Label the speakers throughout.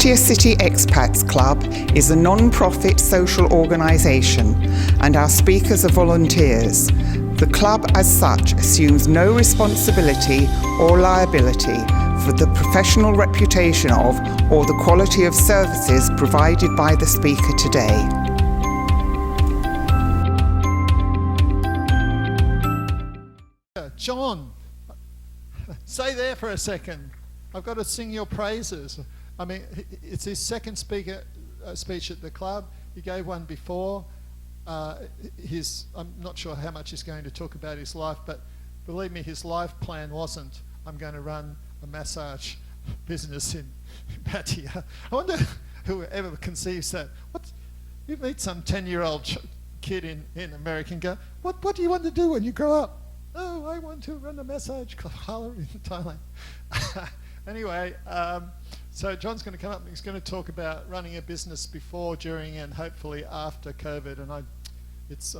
Speaker 1: Pattaya City Expats Club is a non-profit social organisation and our speakers are volunteers. The club as such assumes no responsibility or liability for the professional reputation of or the quality of services provided by the speaker today.
Speaker 2: John, stay there for a second. I've got to sing your praises. I mean, it's his second speech at the club. He gave one before. I'm not sure how much he's going to talk about his life, but believe me, his life plan wasn't, I'm going to run a massage business in Pattaya. I wonder whoever conceives that. You meet some 10-year-old kid in America and go, what do you want to do when you grow up? Oh, I want to run a massage parlour in Thailand. Anyway, so John's going to come up and he's going to talk about running a business before, during, and hopefully after COVID. And it's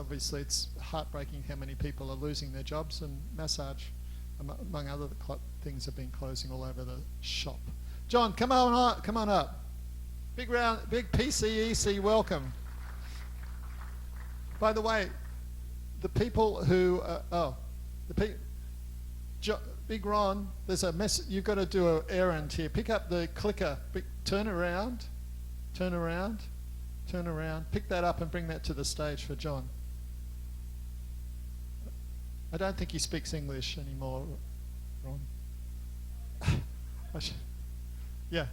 Speaker 2: heartbreaking how many people are losing their jobs, and massage, among other things, have been closing all over the shop. John, come on up. Big PCEC welcome. By the way, the people who Big Ron, there's a mess. You've got to do an errand here. Pick up the clicker. Turn around. Pick that up and bring that to the stage for John. I don't think he speaks English anymore, Ron. Yeah.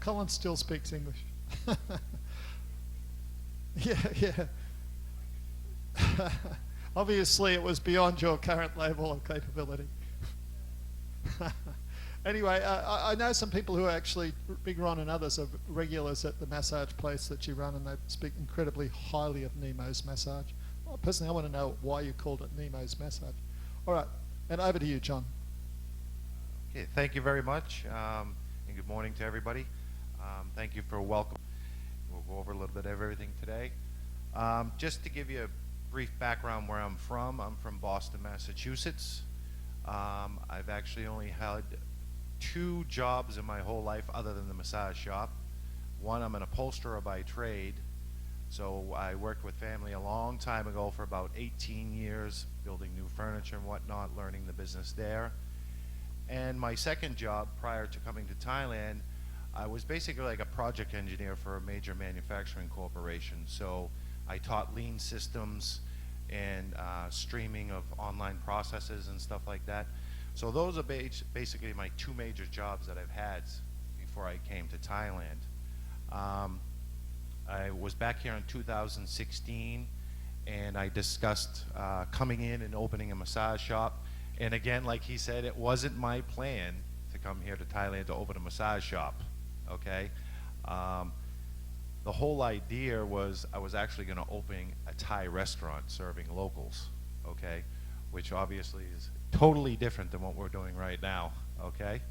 Speaker 2: Colin still speaks English. Yeah. Obviously, it was beyond your current level of capability. Anyway, I know some people who are actually, Big Ron and others, are regulars at the massage place that you run, and they speak incredibly highly of Nemo's massage. Well, personally, I want to know why you called it Nemo's massage. All right, and over to you, John.
Speaker 3: Okay, thank you very much, and good morning to everybody. Thank you for welcome. We'll go over a little bit of everything today. Just to give you a brief background where I'm from Boston, Massachusetts. I've actually only had 2 jobs in my whole life other than the massage shop. One, I'm an upholsterer by trade, so I worked with family a long time ago for about 18 years, building new furniture and whatnot, learning the business there. And my second job prior to coming to Thailand, I was basically like a project engineer for a major manufacturing corporation. So I taught lean systems and streaming of online processes and stuff like that. So those are basically my 2 major jobs that I've had before I came to Thailand. I was back here in 2016, and I discussed coming in and opening a massage shop. And again, like he said, it wasn't my plan to come here to Thailand to open a massage shop, okay? The whole idea was I was actually going to open a Thai restaurant serving locals, okay? Which obviously is totally different than what we're doing right now, okay?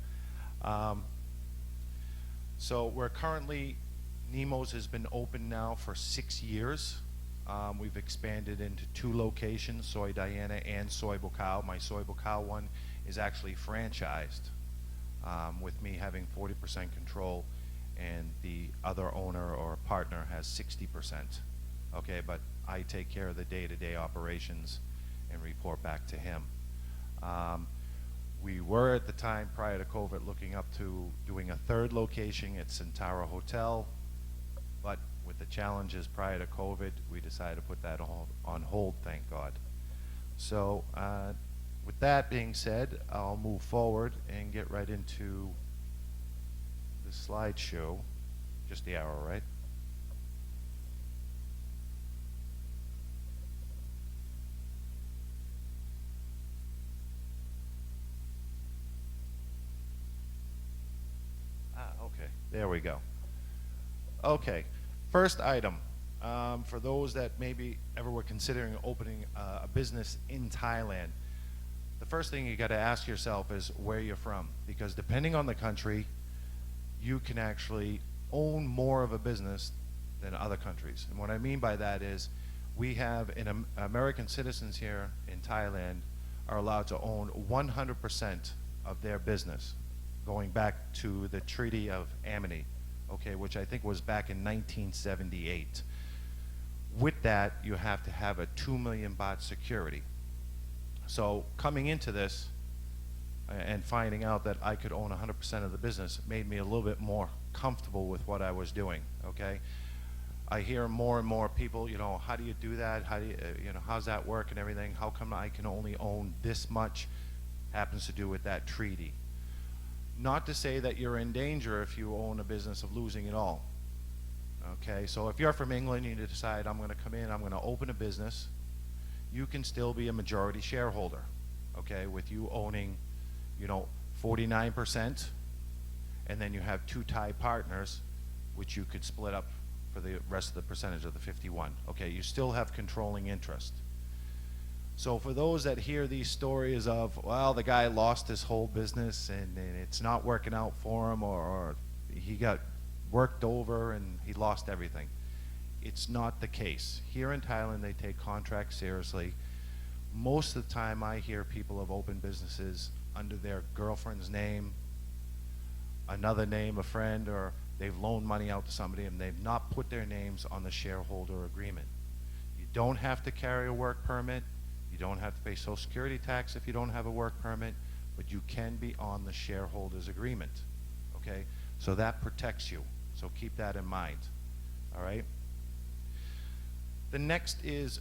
Speaker 3: So we're currently, Nemo's has been open now for 6 years. We've expanded into 2 locations, Soy Diana and Soy Bukaw. My Soy Bukaw one is actually franchised, with me having 40% control, and the other owner or partner has 60%. Okay, but I take care of the day-to-day operations and report back to him. We were at the time prior to COVID looking up to doing a 3rd location at Centara Hotel, but with the challenges prior to COVID, we decided to put that on hold, thank God. So with that being said, I'll move forward and get right into the slideshow. Just the arrow, right? Okay, there we go. Okay, first item, for those that maybe ever were considering opening a business in Thailand, the first thing you got to ask yourself is where you're from, because depending on the country, you can actually own more of a business than other countries. And what I mean by that is we have American citizens here in Thailand are allowed to own 100% of their business, going back to the Treaty of Amity, okay, which I think was back in 1978. With that, you have to have a 2 million baht security. So coming into this and finding out that I could own 100% of the business made me a little bit more comfortable with what I was doing, okay? I hear more and more people, you know, how do you do that? How do you, you know, how's that work and everything? How come I can only own this much? Happens to do with that treaty. Not to say that you're in danger if you own a business of losing it all. Okay, so if you're from England and you decide I'm going to come in, I'm going to open a business, you can still be a majority shareholder, okay, with you owning, you know, 49%, and then you have 2 Thai partners, which you could split up for the rest of the percentage of the 51. Okay, you still have controlling interest. So for those that hear these stories of, well, the guy lost his whole business and it's not working out for him, or he got worked over and he lost everything. It's not the case. Here in Thailand, they take contracts seriously. Most of the time I hear people have opened businesses under their girlfriend's name, another name, a friend, or they've loaned money out to somebody and they've not put their names on the shareholder agreement. You don't have to carry a work permit. You don't have to pay Social Security tax if you don't have a work permit, but you can be on the shareholder's agreement, okay? So that protects you. So keep that in mind, all right? The next is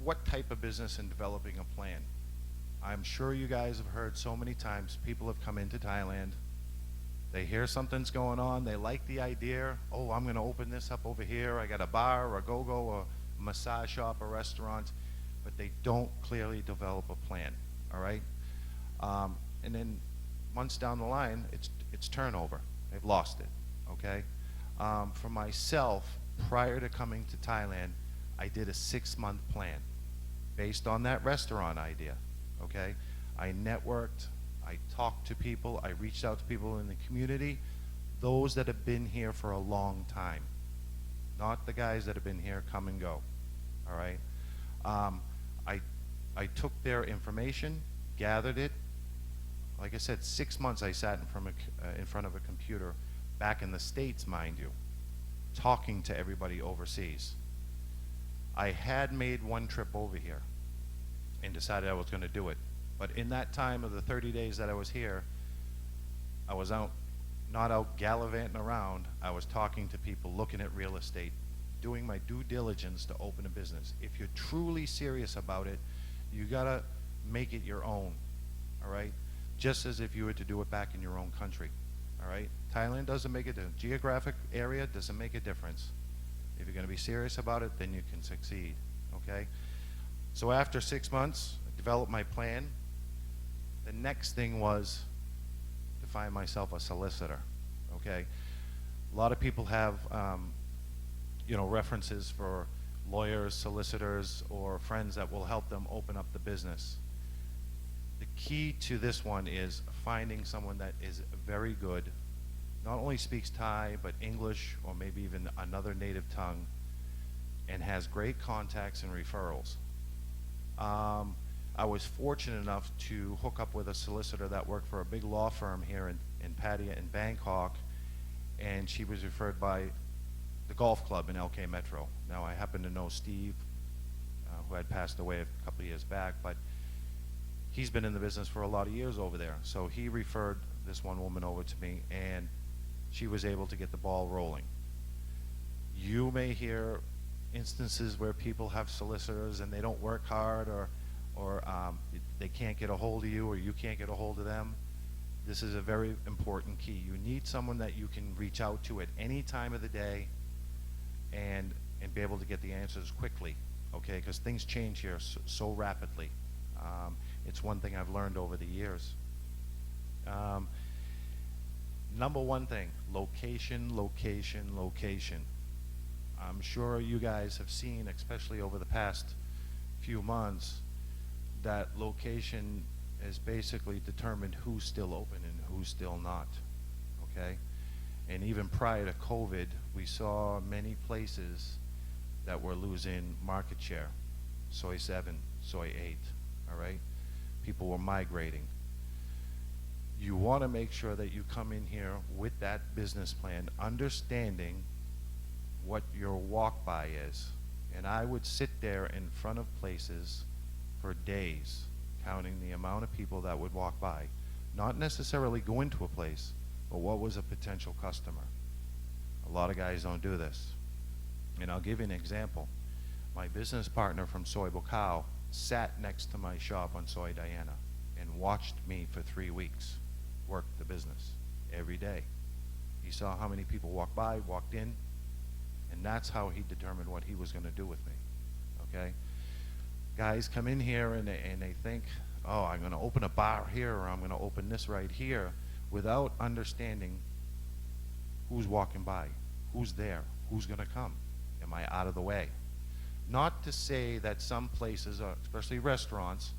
Speaker 3: what type of business and developing a plan. I'm sure you guys have heard so many times people have come into Thailand, they hear something's going on, they like the idea, oh, I'm gonna open this up over here, I got a bar or a go-go or a massage shop or restaurant, but they don't clearly develop a plan, all right? And then months down the line, it's turnover. They've lost it, okay? For myself, prior to coming to Thailand, I did a 6-month plan based on that restaurant idea, okay? I networked, I talked to people, I reached out to people in the community, those that have been here for a long time, not the guys that have been here come and go, all right? I took their information, gathered it. Like I said, 6 months I sat in front of a computer, back in the States, mind you, talking to everybody overseas. I had made one trip over here and decided I was going to do it. But in that time of the 30 days that I was here, I was not out gallivanting around. I was talking to people, looking at real estate, doing my due diligence to open a business. If you're truly serious about it, you gotta make it your own, all right? Just as if you were to do it back in your own country, all right? Thailand doesn't make a difference. Geographic area doesn't make a difference. If you're gonna be serious about it, then you can succeed, okay? So after 6 months, I developed my plan. The next thing was to find myself a solicitor, okay? A lot of people have, you know, references for lawyers, solicitors, or friends that will help them open up the business. The key to this one is finding someone that is very good, not only speaks Thai, but English, or maybe even another native tongue, and has great contacts and referrals. I was fortunate enough to hook up with a solicitor that worked for a big law firm here in Pattaya in Bangkok, and she was referred by the golf club in LK Metro. Now, I happen to know Steve, who had passed away a couple of years back, but he's been in the business for a lot of years over there. So he referred this one woman over to me, and she was able to get the ball rolling. You may hear instances where people have solicitors and they don't work hard, or they can't get a hold of you, or you can't get a hold of them. This is a very important key. You need someone that you can reach out to at any time of the day and be able to get the answers quickly, okay? Because things change here so rapidly. It's one thing I've learned over the years. Number one thing, location, location, location. I'm sure you guys have seen, especially over the past few months, that location has basically determined who's still open and who's still not, okay? And even prior to COVID, we saw many places that were losing market share. Soy 7, Soy 8, all right? People were migrating. you want to make sure that you come in here with that business plan, understanding what your walk by is. And I would sit there in front of places for days, counting the amount of people that would walk by. Not necessarily go into a place, but what was a potential customer. A lot of guys don't do this. And I'll give you an example. My business partner from Soy Bocao sat next to my shop on Soy Diana and watched me for 3 weeks work the business every day. He saw how many people walked by, walked in, and that's how he determined what he was going to do with me. Okay? Guys come in here and they think, oh, I'm going to open a bar here, or I'm going to open this right here, without understanding who's walking by, who's there, who's going to come. Am I out of the way? Not to say that some places, especially restaurants,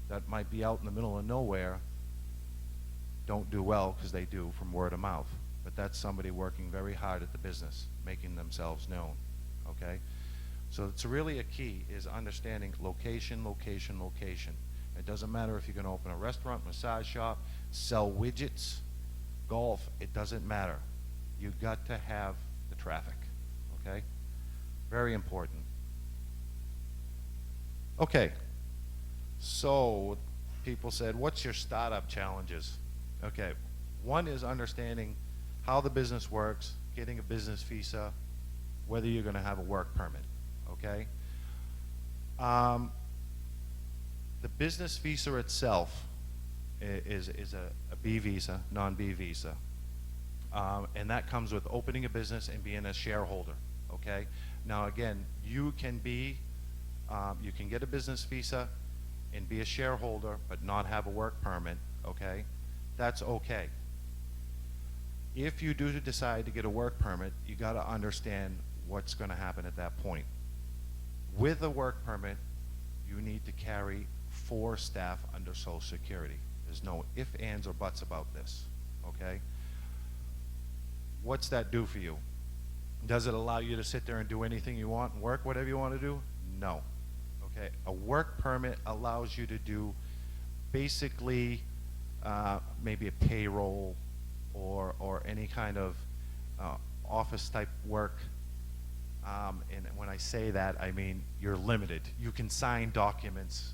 Speaker 3: that might be out in the middle of nowhere, don't do well, because they do from word of mouth. But that's somebody working very hard at the business, making themselves known. Okay? So it's really a key is understanding location, location, location. It doesn't matter if you're going to open a restaurant, massage shop, sell widgets, golf, it doesn't matter. You've got to have the traffic. Okay? Very important. Okay. So people said, what's your startup challenges? Okay. One is understanding how the business works, getting a business visa, whether you're going to have a work permit. Okay? The business visa itself is a B visa, non-B visa. And that comes with opening a business and being a shareholder. Okay? Now again, you can get a business visa and be a shareholder but not have a work permit. Okay? That's okay. If you do decide to get a work permit, you got to understand what's going to happen at that point. With a work permit, you need to carry 4 staff under Social Security. There's no ifs, ands, or buts about this. Okay? What's that do for you? Does it allow you to sit there and do anything you want and work whatever you want to do? No. Okay? A work permit allows you to do basically maybe a payroll or any kind of office type work. And when I say that, I mean you're limited. You can sign documents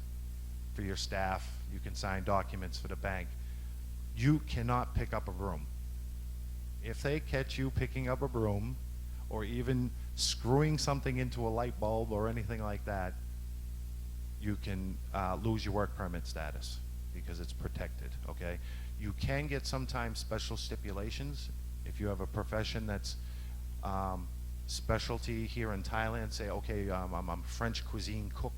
Speaker 3: for your staff. You can sign documents for the bank. You cannot pick up a broom. If they catch you picking up a broom or even screwing something into a light bulb or anything like that, you can lose your work permit status because it's protected, okay? You can get sometimes special stipulations if you have a profession that's specialty here in Thailand. Say, okay, I'm a French cuisine cook,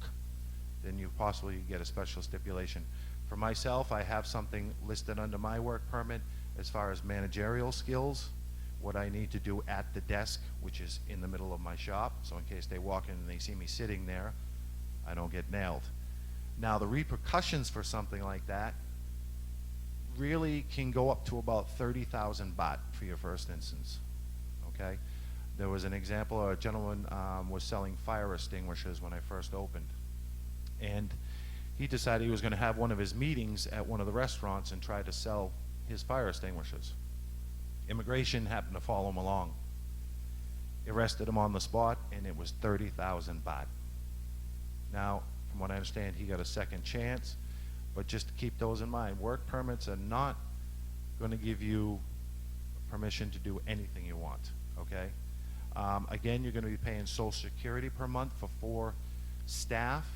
Speaker 3: then you possibly get a special stipulation. For myself, I have something listed under my work permit as far as managerial skills, what I need to do at the desk, which is in the middle of my shop, so in case they walk in and they see me sitting there, I don't get nailed. Now, the repercussions for something like that really can go up to about 30,000 baht for your first instance, okay? There was an example, a gentleman was selling fire extinguishers when I first opened, and he decided he was going to have one of his meetings at one of the restaurants and try to sell his fire extinguishers. Immigration happened to follow him along, arrested him on the spot, and it was 30,000 baht. Now, from what I understand, he got a second chance, but just keep those in mind. Work permits are not going to give you permission to do anything you want, okay? Again, you're going to be paying Social Security per month for 4 staff.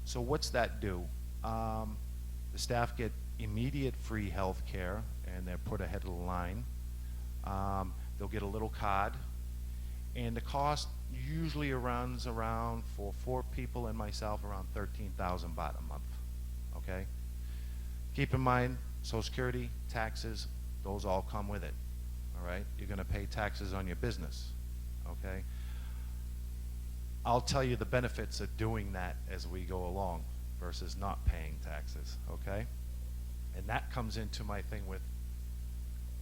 Speaker 3: So what's that do? The staff get immediate free health care, and they're put ahead of the line. They'll get a little card, and the cost usually runs around, for 4 people and myself, around 13,000 baht a month, okay? Keep in mind, Social Security, taxes, those all come with it, all right? You're going to pay taxes on your business, okay? I'll tell you the benefits of doing that as we go along versus not paying taxes, okay? And that comes into my thing with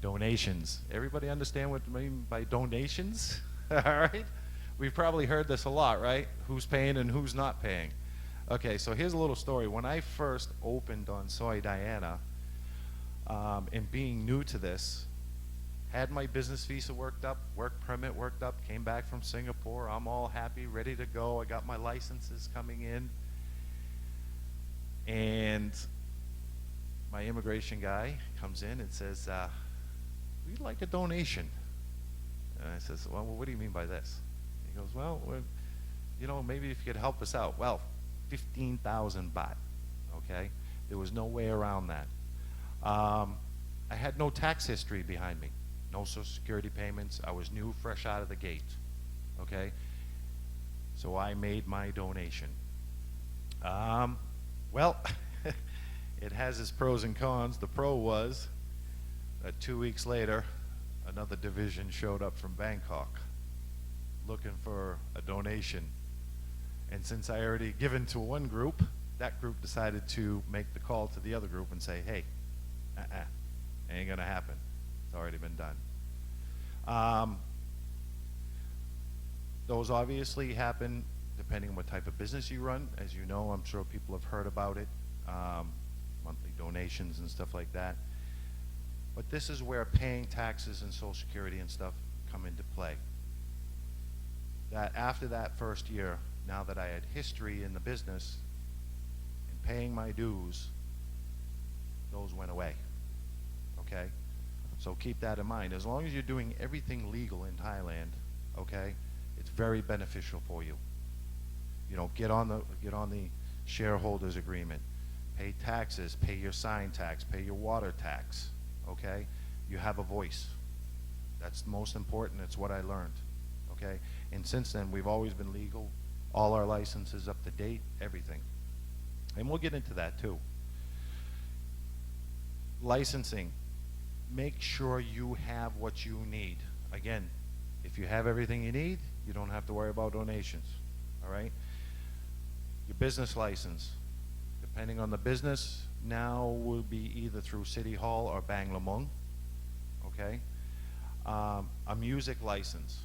Speaker 3: donations. Everybody understand what I mean by donations? All right? We've probably heard this a lot, right? Who's paying and who's not paying. Okay, so here's a little story. When I first opened on Soy Diana, And being new to this, had my business visa worked up, work permit worked up, came back from Singapore. I'm all happy, ready to go. I got my licenses coming in. And my immigration guy comes in and says, we'd like a donation. And I says, well, what do you mean by this? He goes, well, you know, maybe if you could help us out. Well, 15,000 baht, okay? There was no way around that. I had no tax history behind me, no Social Security payments. I was new, fresh out of the gate, okay? So I made my donation. Well, it has its pros and cons. The pro was that 2 weeks later, another division showed up from Bangkok looking for a donation. And since I already given to one group, that group decided to make the call to the other group and say, hey, ain't gonna happen. It's already been done. Those obviously happen depending on what type of business you run. As you know, I'm sure people have heard about it, monthly donations and stuff like that. But this is where paying taxes and Social Security and stuff come into play. That after that first year, now that I had history in the business and paying my dues, those went away, okay? So keep that in mind. As long as you're doing everything legal in Thailand, okay, it's very beneficial for you. You know, get on the shareholders agreement, pay taxes, pay your sign tax, pay your water tax, okay? You have a voice. That's most important. It's what I learned, okay? And since then, we've always been legal, all our licenses up to date, everything. And we'll get into that too. Licensing, make sure you have what you need. Again, if you have everything you need, you don't have to worry about donations, all right? Your business license, depending on the business, now will be either through City Hall or Banglamung, okay? A music license,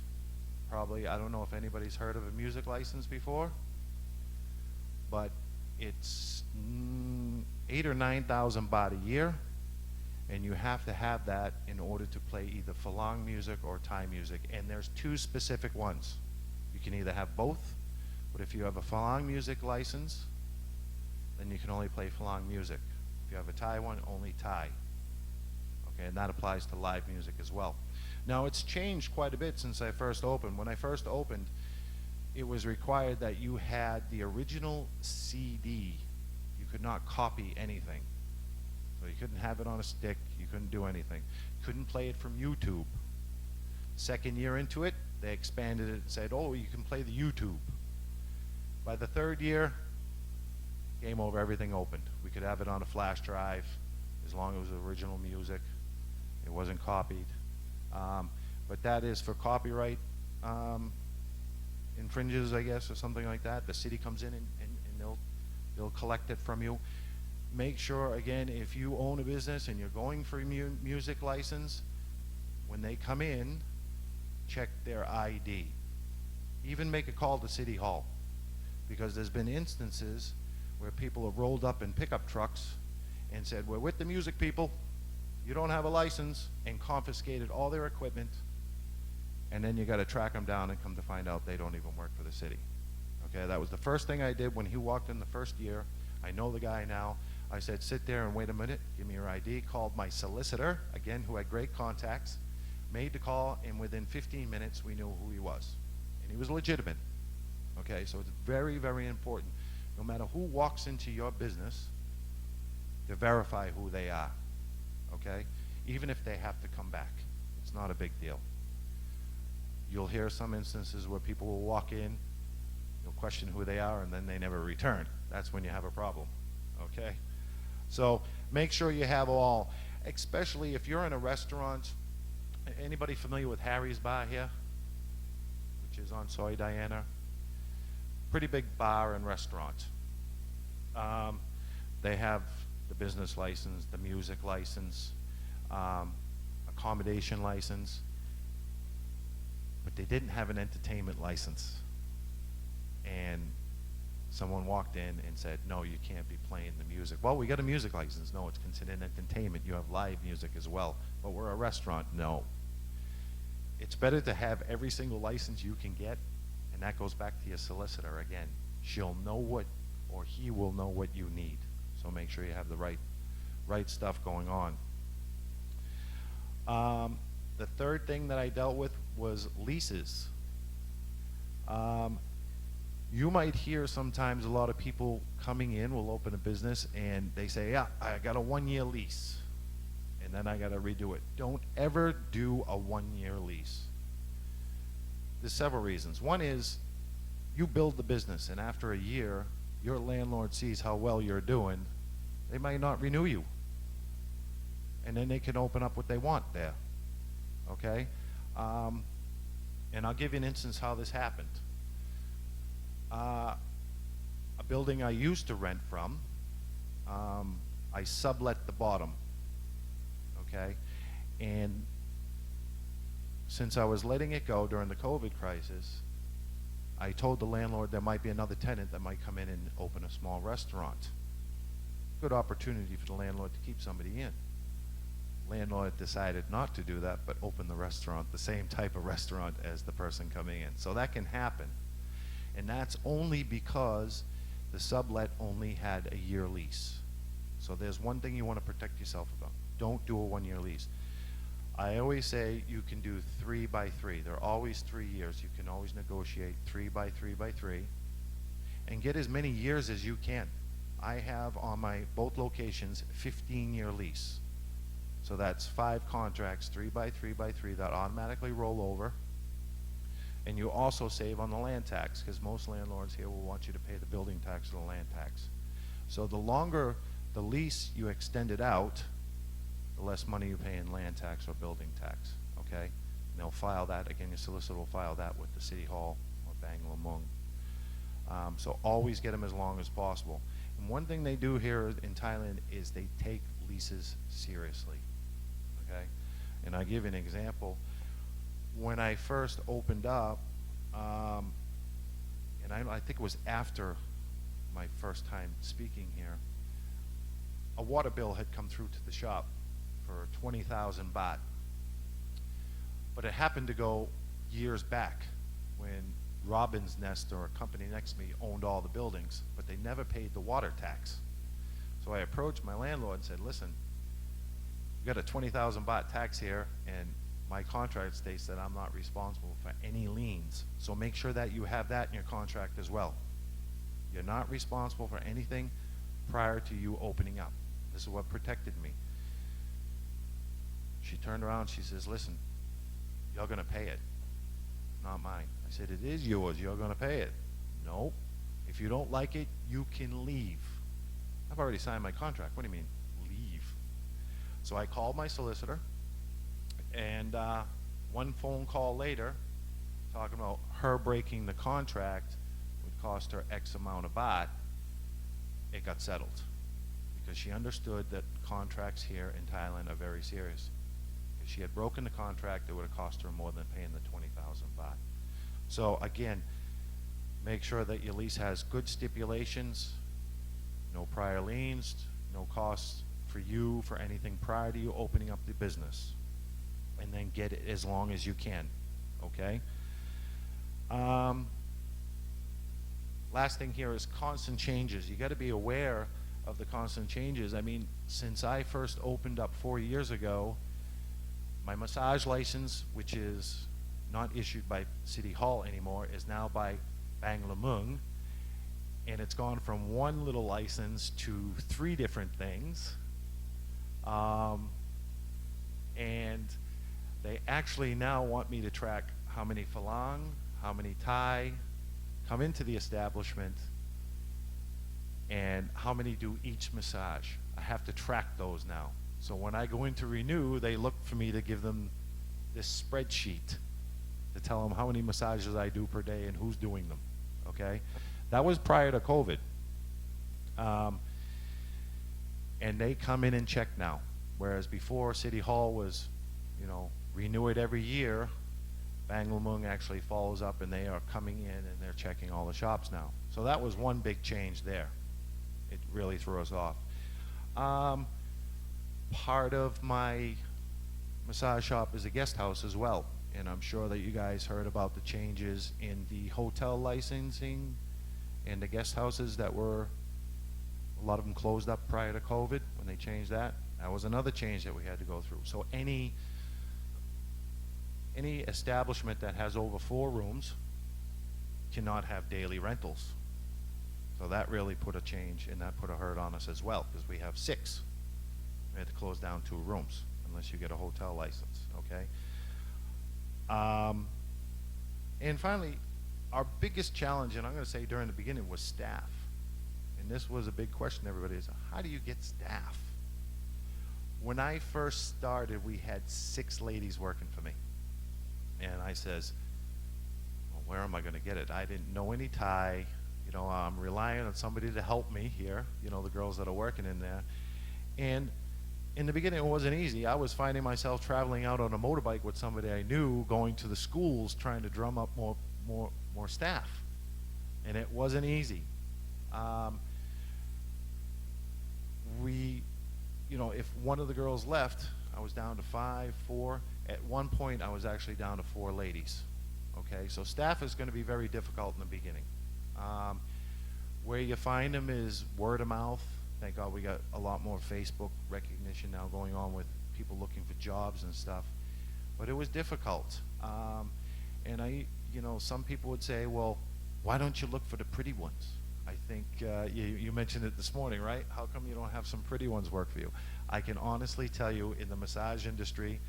Speaker 3: probably, I don't know if anybody's heard of a music license before, but it's 8,000 or 9,000 baht a year, and you have to have that in order to play either Falang music or Thai music, and there's two specific ones. You can either have both, but if you have a Falang music license, then you can only play Falang music. If you have a Thai one, only Thai. Okay, and that applies to live music as well. Now, it's changed quite a bit since I first opened. When I first opened, it was required that you had the original CD. You could not copy anything. So you couldn't have it on a stick. You couldn't do anything. Couldn't play it from YouTube. Second year into it, they expanded it and said, oh, you can play the YouTube. By the third year, game over, everything opened. We could have it on a flash drive as long as it was original music. It wasn't copied. But that is for copyright infringes, I guess, or something like that. The city comes in and they'll collect it from you. Make sure, again, if you own a business and you're going for a music license, when they come in, check their ID. Even make a call to City Hall, because there's been instances where people have rolled up in pickup trucks and said, we're with the music people, you don't have a license, and confiscated all their equipment, and then you got to track them down and come to find out they don't even work for the city. Okay, that was the first thing I did when he walked in the first year. I know the guy now. I said, sit there and wait a minute, give me your ID. Called my solicitor, again, who had great contacts, made the call, and within 15 minutes, we knew who he was. And he was legitimate. Okay, so it's very, very important, no matter who walks into your business, to verify who they are, okay? Even if they have to come back. It's not a big deal. You'll hear some instances where people will walk in, you'll question who they are, and then they never return. That's when you have a problem, okay? So make sure you have all, especially if you're in a restaurant. Anybody familiar with Harry's Bar here, which is on Soy Diana? Pretty big bar and restaurant. They have the business license, the music license, accommodation license, but they didn't have an entertainment license. And someone walked in and said, no, you can't be playing the music. Well, we got a music license. No, it's considered entertainment. You have live music as well. But we're a restaurant. No. It's better to have every single license you can get, and that goes back to your solicitor again. She'll know what, or he will know what you need. So make sure you have the right stuff going on. The third thing that I dealt with was leases. You might hear sometimes a lot of people coming in will open a business and they say, yeah, I got a 1-year lease and then I got to redo it. Don't ever do a 1-year lease. There's several reasons. One is you build the business and after a year your landlord sees how well you're doing, they might not renew you. And then they can open up what they want there. Okay? And I'll give you an instance how this happened. A building I used to rent from, I sublet the bottom, okay? And since I was letting it go during the COVID crisis, I told the landlord there might be another tenant that might come in and open a small restaurant. Good opportunity for the landlord to keep somebody in. Landlord decided not to do that, but open the restaurant, the same type of restaurant as the person coming in. So that can happen. And that's only because the sublet only had a year lease. So there's one thing you want to protect yourself about. Don't do a 1-year lease. I always say you can do 3 by 3. They're always 3 years. You can always negotiate 3 by 3 by 3 and get as many years as you can. I have on my both locations 15-year lease. So that's 5 contracts, 3 by 3 by 3 that automatically roll over. And you also save on the land tax because most landlords here will want you to pay the building tax or the land tax. So the longer the lease you extend it out, the less money you pay in land tax or building tax, okay? And they'll file that, again, your solicitor will file that with the City Hall or Bangla-Mung. So always get them as long as possible. And one thing they do here in Thailand is they take leases seriously, okay? And I'll give you an example. When I first opened up, and I think it was after my first time speaking here, a water bill had come through to the shop for 20,000 baht. But it happened to go years back when Robin's Nest, or a company next to me, owned all the buildings, but they never paid the water tax. So I approached my landlord and said, listen, you got a 20,000 baht tax here, and my contract states that I'm not responsible for any liens. So make sure that you have that in your contract as well. You're not responsible for anything prior to you opening up. This is what protected me. She turned around, she says, listen, you're gonna pay it, not mine. I said, it is yours, you're gonna pay it. No, if you don't like it, you can leave. I've already signed my contract. What do you mean, leave? So I called my solicitor, and one phone call later, talking about her breaking the contract would cost her X amount of baht, it got settled. Because she understood that contracts here in Thailand are very serious. If she had broken the contract, it would have cost her more than paying the 20,000 baht. So again, make sure that your lease has good stipulations, no prior liens, no costs for you for anything prior to you opening up the business. And then get it as long as you can, okay? Last thing here is constant changes. You got to be aware of the constant changes. I mean, since I first opened up 4 years ago, my massage license, which is not issued by City Hall anymore, is now by Bangla-Mung, and it's gone from one little license to 3 different things. And they actually now want me to track how many Falang, how many Thai come into the establishment, and how many do each massage. I have to track those now. So when I go in to renew, they look for me to give them this spreadsheet to tell them how many massages I do per day and who's doing them, okay? That was prior to COVID. And they come in and check now. Whereas before, City Hall was, you know, renew it every year. Banglamung actually follows up, and they are coming in and they're checking all the shops now. So that was one big change there. It really threw us off. Part of my massage shop is a guest house as well, and I'm sure that you guys heard about the changes in the hotel licensing and the guest houses that were, a lot of them closed up prior to COVID when they changed that. That was another change that we had to go through. So any establishment that has over 4 rooms cannot have daily rentals. So that really put a change, and that put a hurt on us as well, because we have 6. We had to close down 2 rooms unless you get a hotel license, okay? And finally, our biggest challenge, and I'm going to say during the beginning, was staff. And this was a big question, everybody, is how do you get staff? When I first started, we had 6 ladies working for me. And I says, well, where am I going to get it? I didn't know any Thai. You know, I'm relying on somebody to help me here, you know, the girls that are working in there. And in the beginning, it wasn't easy. I was finding myself traveling out on a motorbike with somebody I knew, going to the schools, trying to drum up more staff. And it wasn't easy. You know, if one of the girls left, I was down to 5, 4. At one point, I was actually down to 4 ladies. Okay, so staff is going to be very difficult in the beginning. Where you find them is word of mouth. Thank God we got a lot more Facebook recognition now going on with people looking for jobs and stuff. But it was difficult. And you know, some people would say, well, why don't you look for the pretty ones? I think you mentioned it this morning, right? How come you don't have some pretty ones work for you? I can honestly tell you, in the massage industry,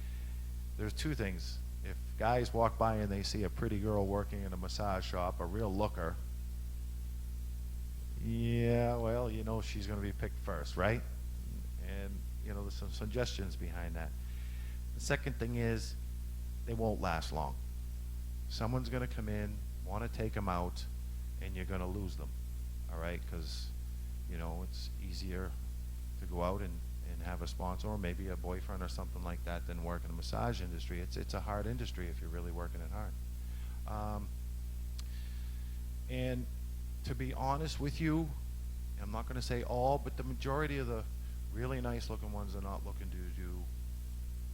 Speaker 3: there's 2 things. If guys walk by and they see a pretty girl working in a massage shop, a real looker, yeah, well, you know she's going to be picked first, right? And, you know, there's some suggestions behind that. The second thing is, they won't last long. Someone's going to come in, want to take them out, and you're going to lose them, all right? Because, you know, it's easier to go out and have a sponsor, or maybe a boyfriend or something like that, than work in the massage industry. It's a hard industry if you're really working it hard. And to be honest with you, I'm not going to say all, but the majority of the really nice looking ones are not looking to do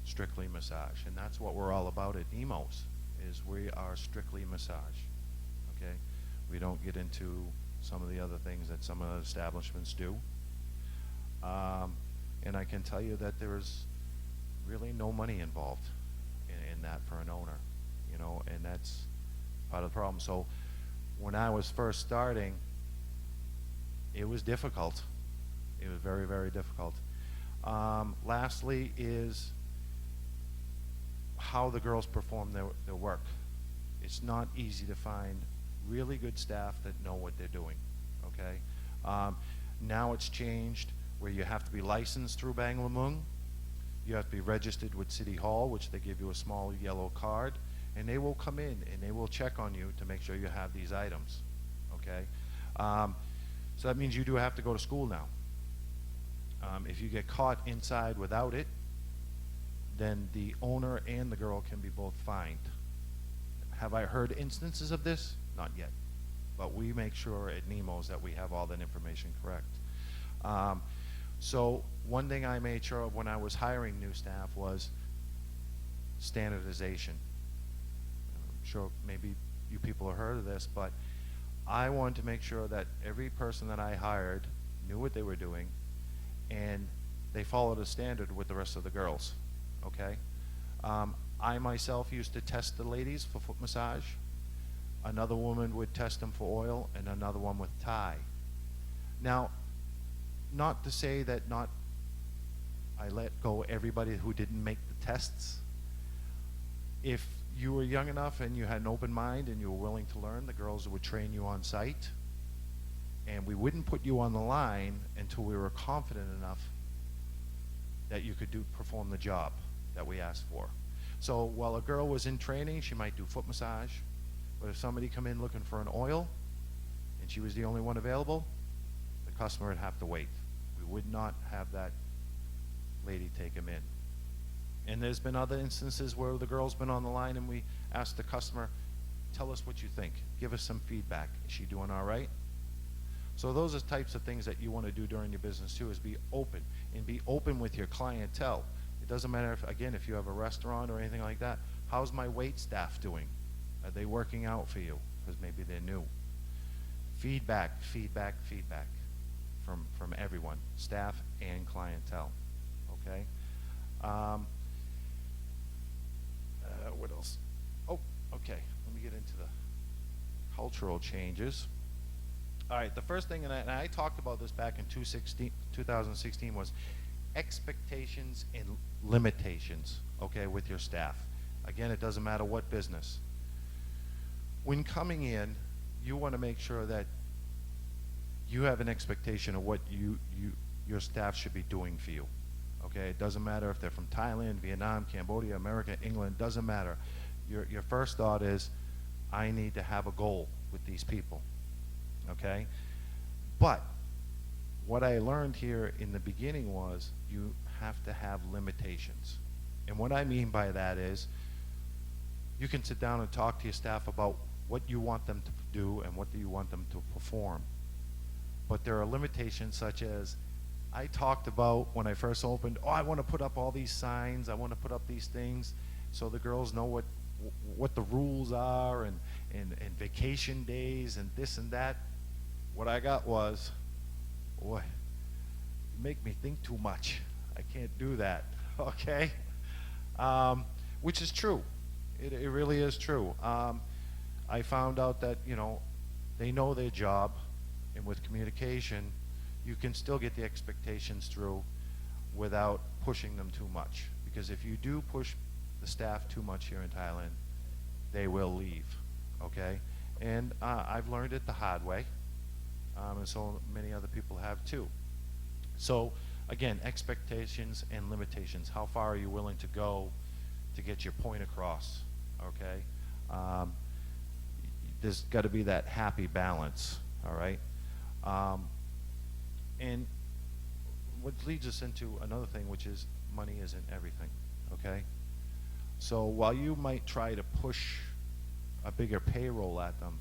Speaker 3: strictly massage. And that's what we're all about at Nemo's, is we are strictly massage, okay? We don't get into some of the other things that some of the establishments do. And I can tell you that there is really no money involved in that for an owner, you know, and that's part of the problem. So when I was first starting, it was difficult. It was very, very difficult. Lastly is how the girls perform their work. It's not easy to find really good staff that know what they're doing, okay? Now it's changed where you have to be licensed through Banglamung. You have to be registered with City Hall, which they give you a small yellow card, and they will come in and they will check on you to make sure you have these items, okay? So that means you do have to go to school now. If you get caught inside without it, then the owner and the girl can be both fined. Have I heard instances of this? Not yet. But we make sure at Nemo's that we have all that information correct. So one thing I made sure of when I was hiring new staff was standardization. I'm sure maybe you people have heard of this, but I wanted to make sure that every person that I hired knew what they were doing and they followed a standard with the rest of the girls, okay? I myself used to test the ladies for foot massage. Another woman would test them for oil, and another one with Thai. Now, not to say that I let go everybody who didn't make the tests. If you were young enough and you had an open mind and you were willing to learn, the girls would train you on site, and we wouldn't put you on the line until we were confident enough that you could perform the job that we asked for. So while a girl was in training, she might do foot massage, but if somebody come in looking for an oil and she was the only one available, the customer would have to wait. We would not have that lady take him in. And there's been other instances where the girl's been on the line and we asked the customer, tell us what you think. Give us some feedback. Is she doing all right? So those are types of things that you want to do during your business too, is be open, and be open with your clientele. It doesn't matter if, again, if you have a restaurant or anything like that, how's my wait staff doing? Are they working out for you? Because maybe they're new. Feedback, feedback, feedback from everyone, staff and clientele, okay? What else? Oh, okay, let me get into the cultural changes. All right, the first thing, and I talked about this back in 2016, was expectations and limitations, okay, with your staff. Again, it doesn't matter what business. When coming in, you want to make sure that you have an expectation of what your staff should be doing for you. Okay, it doesn't matter if they're from Thailand, Vietnam, Cambodia, America, England, doesn't matter. Your first thought is, I need to have a goal with these people. Okay? But what I learned here in the beginning was you have to have limitations. And what I mean by that is you can sit down and talk to your staff about what you want them to do and what do you want them to perform. But there are limitations such as I talked about when I first opened, I want to put up all these signs, I want to put up these things so the girls know what the rules are and vacation days and this and that. What I got was, boy, you make me think too much. I can't do that, okay? Which is true. It really is true. I found out that, they know their job, and with communication, you can still get the expectations through without pushing them too much. Because if you do push the staff too much here in Thailand, they will leave, okay? And I've learned it the hard way, and so many other people have too. So again, expectations and limitations. How far are you willing to go to get your point across, okay? There's got to be that happy balance, all right? And what leads us into another thing, which is money isn't everything, okay? So while you might try to push a bigger payroll at them,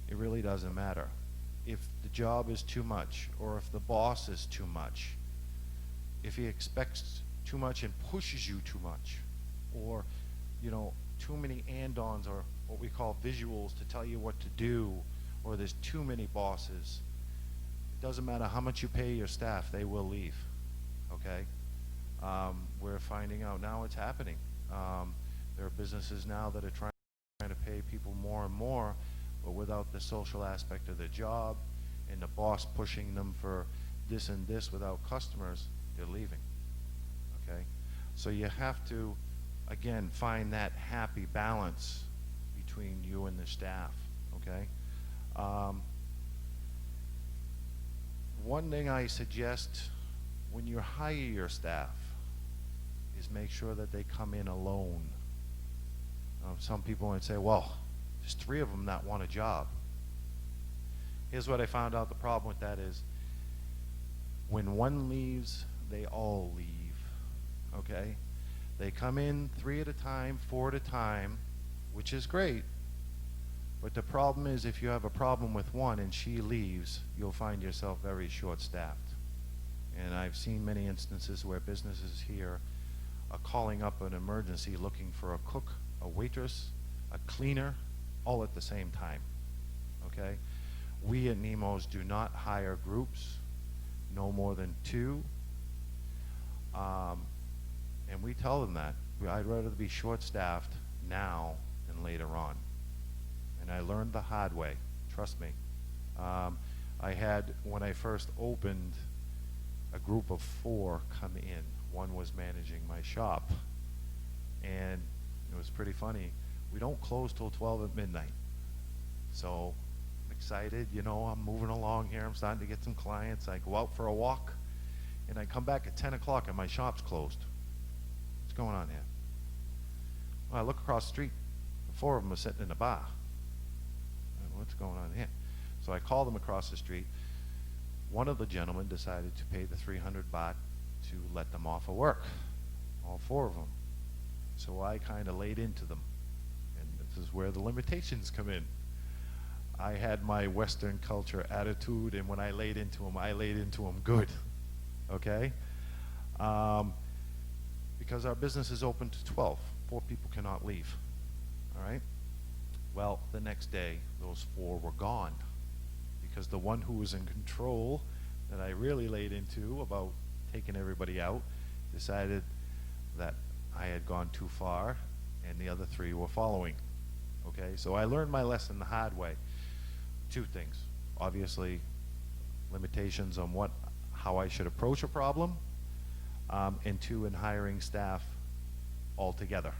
Speaker 3: it really doesn't matter. If the job is too much, or if the boss is too much, if he expects too much and pushes you too much, or too many and-ons, or what we call visuals to tell you what to do, or there's too many bosses, it doesn't matter how much you pay your staff, they will leave, okay? We're finding out now it's happening. There are businesses now that are trying to pay people more and more, but without the social aspect of their job and the boss pushing them for this and this without customers, they're leaving, okay? So you have to, again, find that happy balance between you and the staff, okay? One thing I suggest when you hire your staff is make sure that they come in alone. Some people might say, well, there's 3 of them that want a job. Here's what I found out the problem with that is when one leaves, they all leave, okay? They come in 3 at a time, 4 at a time, which is great. But the problem is if you have a problem with one and she leaves, you'll find yourself very short-staffed. And I've seen many instances where businesses here are calling up an emergency looking for a cook, a waitress, a cleaner, all at the same time, okay? We at Nemo's do not hire groups, no more than 2. And we tell them that. I'd rather be short-staffed now than later on. And I learned the hard way, trust me. I had, when I first opened, a group of 4 come in. One was managing my shop. And it was pretty funny. We don't close till 12 at midnight. So I'm excited, I'm moving along here. I'm starting to get some clients. I go out for a walk, and I come back at 10 o'clock and my shop's closed. What's going on here? Well, I look across the street. 4 of them are sitting in the bar. What's going on here? So I called them across the street. One of the gentlemen decided to pay the 300 baht to let them off of work, all 4 of them. So I kind of laid into them. And this is where the limitations come in. I had my Western culture attitude, and when I laid into them good, okay? Because our business is open to 12. 4 people cannot leave, all right? Well, the next day, those 4 were gone because the one who was in control that I really laid into about taking everybody out decided that I had gone too far and the other 3 were following, okay? So I learned my lesson the hard way. 2 things, obviously, limitations on how I should approach a problem, and 2, in hiring staff altogether.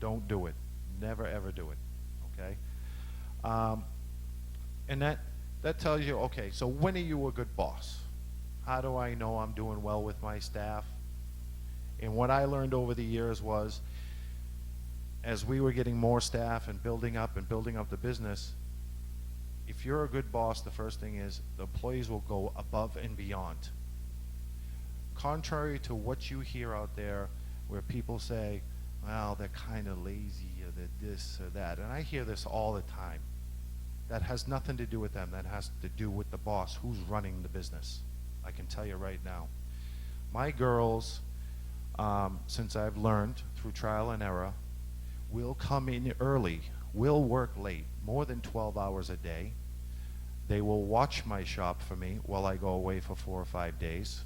Speaker 3: Don't do it. Never ever do it. Okay? And that tells you, okay, so when are you a good boss? How do I know I'm doing well with my staff? And what I learned over the years was, as we were getting more staff and building up the business, if you're a good boss, the first thing is the employees will go above and beyond. Contrary to what you hear out there where people say, well, they're kind of lazy or they're this or that. And I hear this all the time. That has nothing to do with them. That has to do with the boss who's running the business. I can tell you right now. My girls, since I've learned through trial and error, will come in early, will work late, more than 12 hours a day. They will watch my shop for me while I go away for 4 or 5 days.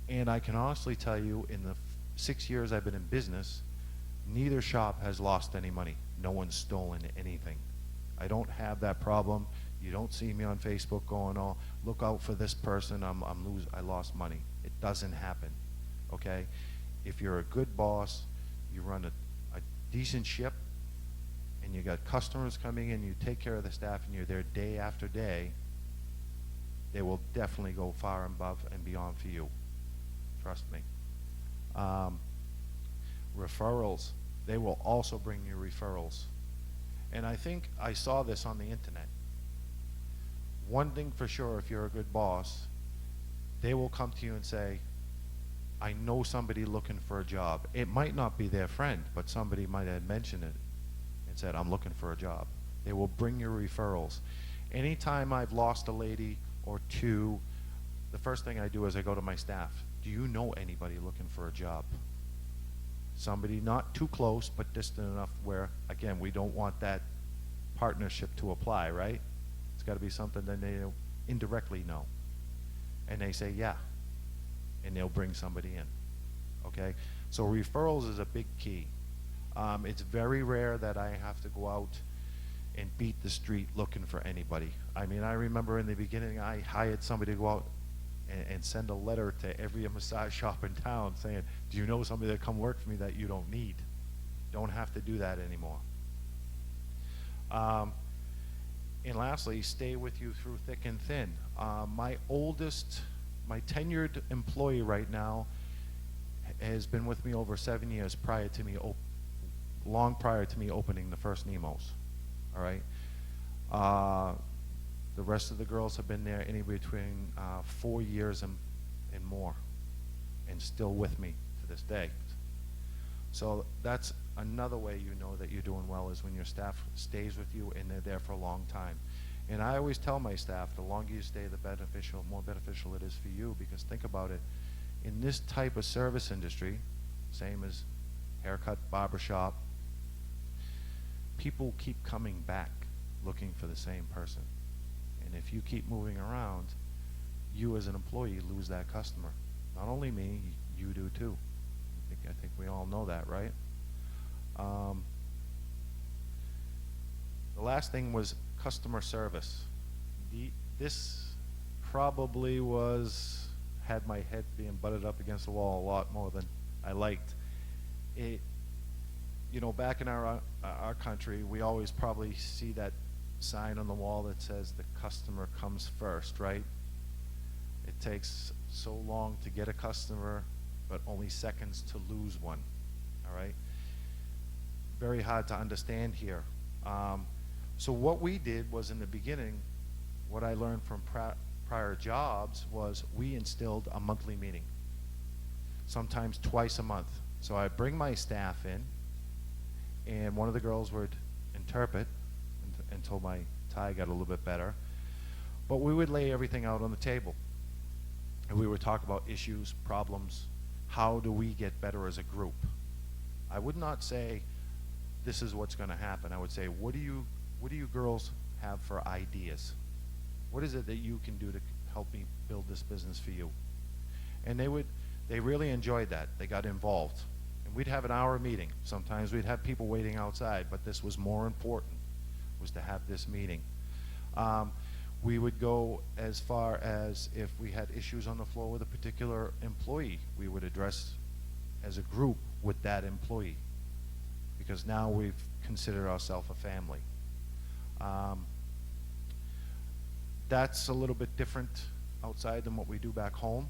Speaker 3: And I can honestly tell you, in the 6 years I've been in business, neither shop has lost any money. No one's stolen anything. I don't have that problem. You don't see me on Facebook going, oh, look out for this person, I lost money. It doesn't happen, okay? If you're a good boss, you run a decent ship, and you got customers coming in, you take care of the staff, and you're there day after day, they will definitely go far above and beyond for you. Trust me. Referrals, they will also bring you referrals. And I think I saw this on the internet. One thing for sure, if you're a good boss, they will come to you and say, I know somebody looking for a job. It might not be their friend, but somebody might have mentioned it and said, I'm looking for a job. They will bring you referrals. Anytime I've lost a lady or 2, the first thing I do is I go to my staff. Do you know anybody looking for a job? Somebody not too close, but distant enough where, again, we don't want that partnership to apply, right? It's got to be something that they indirectly know. And they say, yeah. And they'll bring somebody in, okay? So referrals is a big key. It's very rare that I have to go out and beat the street looking for anybody. I mean, I remember in the beginning, I hired somebody to go out and send a letter to every massage shop in town saying, do you know somebody that come work for me that you don't need? Don't have to do that anymore. And lastly, stay with you through thick and thin. My tenured employee right now has been with me over 7 years prior to me, long prior to me opening the first Nemos, all right? The rest of the girls have been there anywhere between 4 years and more, and still with me to this day. So that's another way you know that you're doing well, is when your staff stays with you and they're there for a long time. And I always tell my staff, the longer you stay, the more beneficial it is for you, because think about it, in this type of service industry, same as haircut, barbershop, people keep coming back looking for the same person. And if you keep moving around, you as an employee lose that customer. Not only me, you do too. I think we all know that, right? The last thing was customer service. This probably had my head being butted up against the wall a lot more than I liked. You know, back in our country, we always probably see that sign on the wall that says the customer comes first, right? It takes so long to get a customer, but only seconds to lose one, all right? Very hard to understand here. So what we did was, in the beginning, what I learned from prior jobs was we instilled a monthly meeting, sometimes twice a month. So I bring my staff in, and one of the girls would interpret until my Thai got a little bit better. But we would lay everything out on the table. And we would talk about issues, problems, how do we get better as a group. I would not say, this is what's going to happen. I would say, what do you girls have for ideas? What is it that you can do to help me build this business for you? And they really enjoyed that. They got involved. And we'd have an hour meeting. Sometimes we'd have people waiting outside, but this was more important, was to have this meeting. We would go as far as if we had issues on the floor with a particular employee, we would address as a group with that employee, because now we've considered ourselves a family. That's a little bit different outside than what we do back home.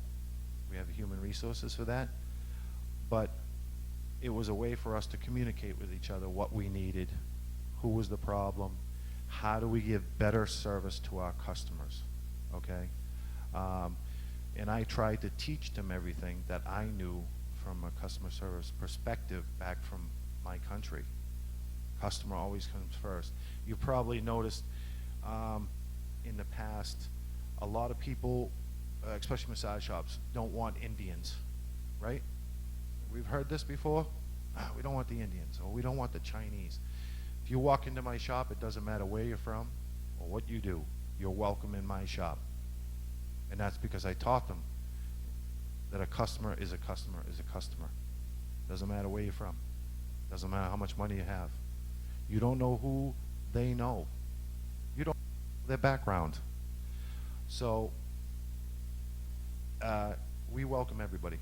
Speaker 3: We have human resources for that, but it was a way for us to communicate with each other what we needed, who was the problem, how do we give better service to our customers, okay? And I tried to teach them everything that I knew from a customer service perspective back from my country. Customer always comes first. You probably noticed in the past, a lot of people, especially massage shops, don't want Indians, right? We've heard this before. We don't want the Indians, or we don't want the Chinese. If you walk into my shop, it doesn't matter where you're from or what you do, you're welcome in my shop. And that's because I taught them that a customer is a customer is a customer. Doesn't matter where you're from. Doesn't matter how much money you have. You don't know who they know. You don't know their background. So we welcome everybody.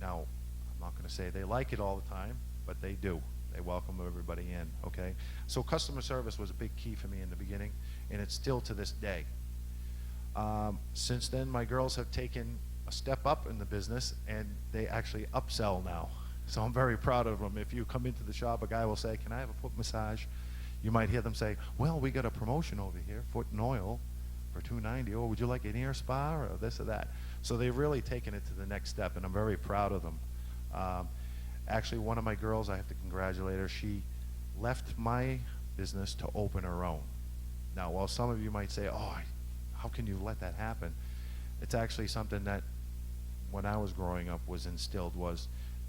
Speaker 3: Now, I'm not going to say they like it all the time, but they do. They welcome everybody in, okay? So customer service was a big key for me in the beginning, and it's still to this day. Since then, my girls have taken a step up in the business, and they actually upsell now. So I'm very proud of them. If you come into the shop, a guy will say, can I have a foot massage? You might hear them say, well, we got a promotion over here, foot and oil for $290, or would you like an ear spa, or this or that? So they've really taken it to the next step, and I'm very proud of them. Actually, one of my girls, I have to congratulate her, she left my business to open her own. Now, while some of you might say, oh, how can you let that happen? It's actually something that when I was growing up was instilled, was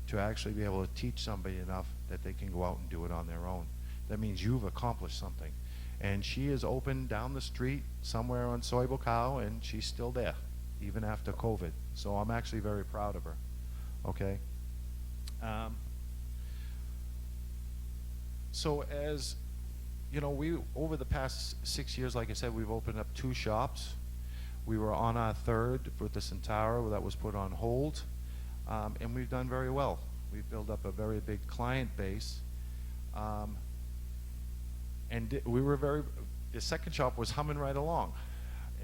Speaker 3: to actually be able to teach somebody enough that they can go out and do it on their own. That means you've accomplished something. And she is open down the street somewhere on Soy Bocao, and she's still there, even after COVID. So I'm actually very proud of her, okay? So as you know, we over the past 6 years, like I said, we've opened up 2 shops. We were on our 3rd with the Centauro that was put on hold, and we've done very well. We've built up a very big client base, and we were the 2nd shop was humming right along.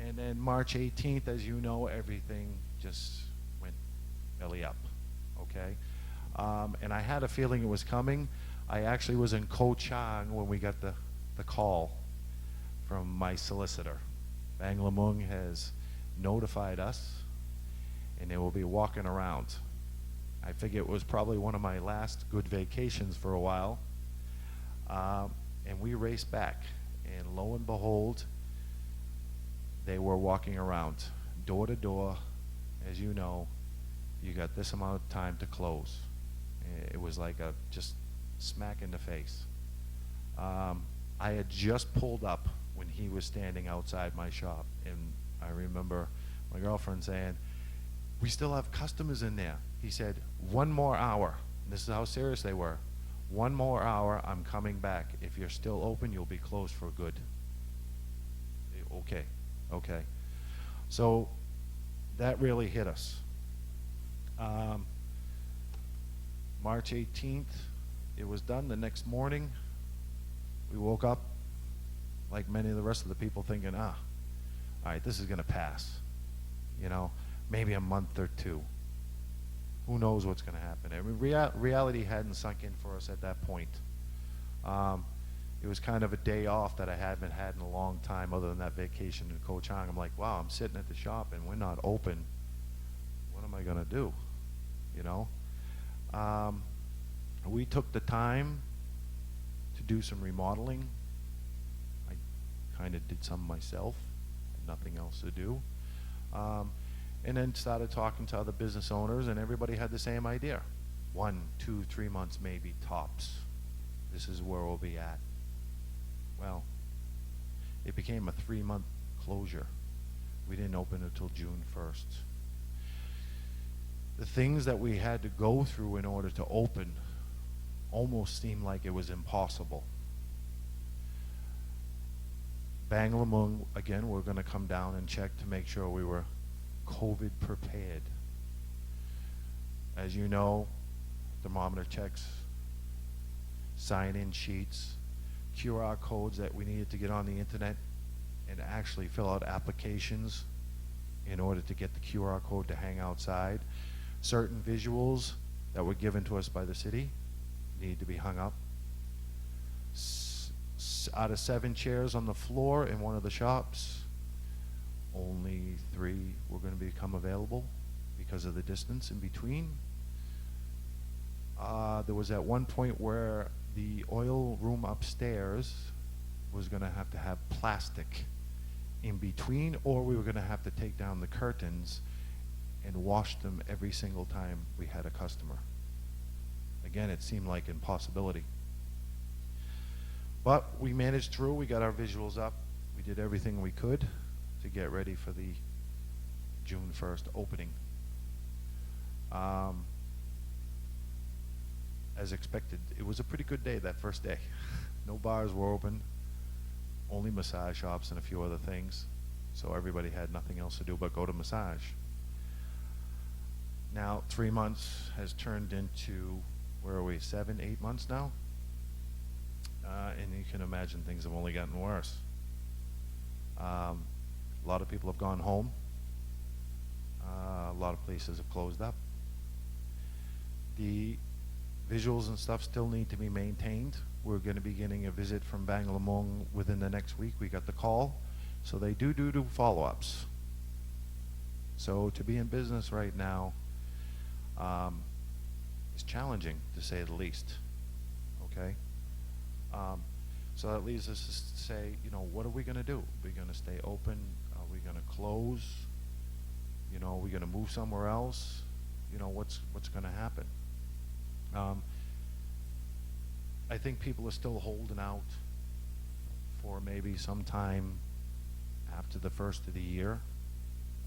Speaker 3: And then March 18th, as you know, everything just went belly up, okay? And I had a feeling it was coming. I actually was in Koh Chang when we got the call from my solicitor. Bang Lamung has notified us, and they will be walking around. I figure it was probably one of my last good vacations for a while. And we raced back, and lo and behold, they were walking around door to door. As you know, you got this amount of time to close. It was like a just smack in the face. I had just pulled up when he was standing outside my shop, and I remember my girlfriend saying, we still have customers in there. He said, 1 more hour. This is how serious they were. 1 more hour, I'm coming back. If you're still open, you'll be closed for good. Okay, okay. So that really hit us. March 18th, it was done. The next morning, we woke up like many of the rest of the people thinking, all right, this is going to pass. You know, maybe a month or 2. Who knows what's going to happen? I mean, reality hadn't sunk in for us at that point. It was kind of a day off that I haven't had in a long time other than that vacation in Koh Chang. I'm like, wow, I'm sitting at the shop and we're not open. What am I going to do? You know? We took the time to do some remodeling. I kind of did some myself, had nothing else to do. And then started talking to other business owners, and everybody had the same idea. 1, 2, 3 months maybe tops. This is where we'll be at. Well, it became a 3-month closure. We didn't open until June 1st. The things that we had to go through in order to open almost seemed like it was impossible. Banglamung, again, we're going to come down and check to make sure we were COVID prepared. As you know, thermometer checks, sign-in sheets, QR codes that we needed to get on the internet and actually fill out applications in order to get the QR code to hang outside. Certain visuals that were given to us by the city needed to be hung up. Out of 7 chairs on the floor in one of the shops, only 3 were going to become available because of the distance in between. There was at one point where the oil room upstairs was going to have plastic in between, or we were going to have to take down the curtains and wash them every single time we had a customer. Again, it seemed like impossibility. But we managed through. We got our visuals up. We did everything we could to get ready for the June 1st opening. As expected, it was a pretty good day that first day. No bars were open, only massage shops and a few other things. So everybody had nothing else to do but go to massage. Now 3 months has turned into, where are we, 7, 8 months now? And you can imagine things have only gotten worse. A lot of people have gone home. A lot of places have closed up. The visuals and stuff still need to be maintained. We're going to be getting a visit from Banglamung within the next week. We got the call. So they do follow-ups. So to be in business right now is challenging, to say the least. Okay? So that leads us to say, you know, what are we going to do? Are we going to stay open? Are we going to close? You know, are we going to move somewhere else? You know, what's going to happen? I think people are still holding out for maybe some time after the first of the year.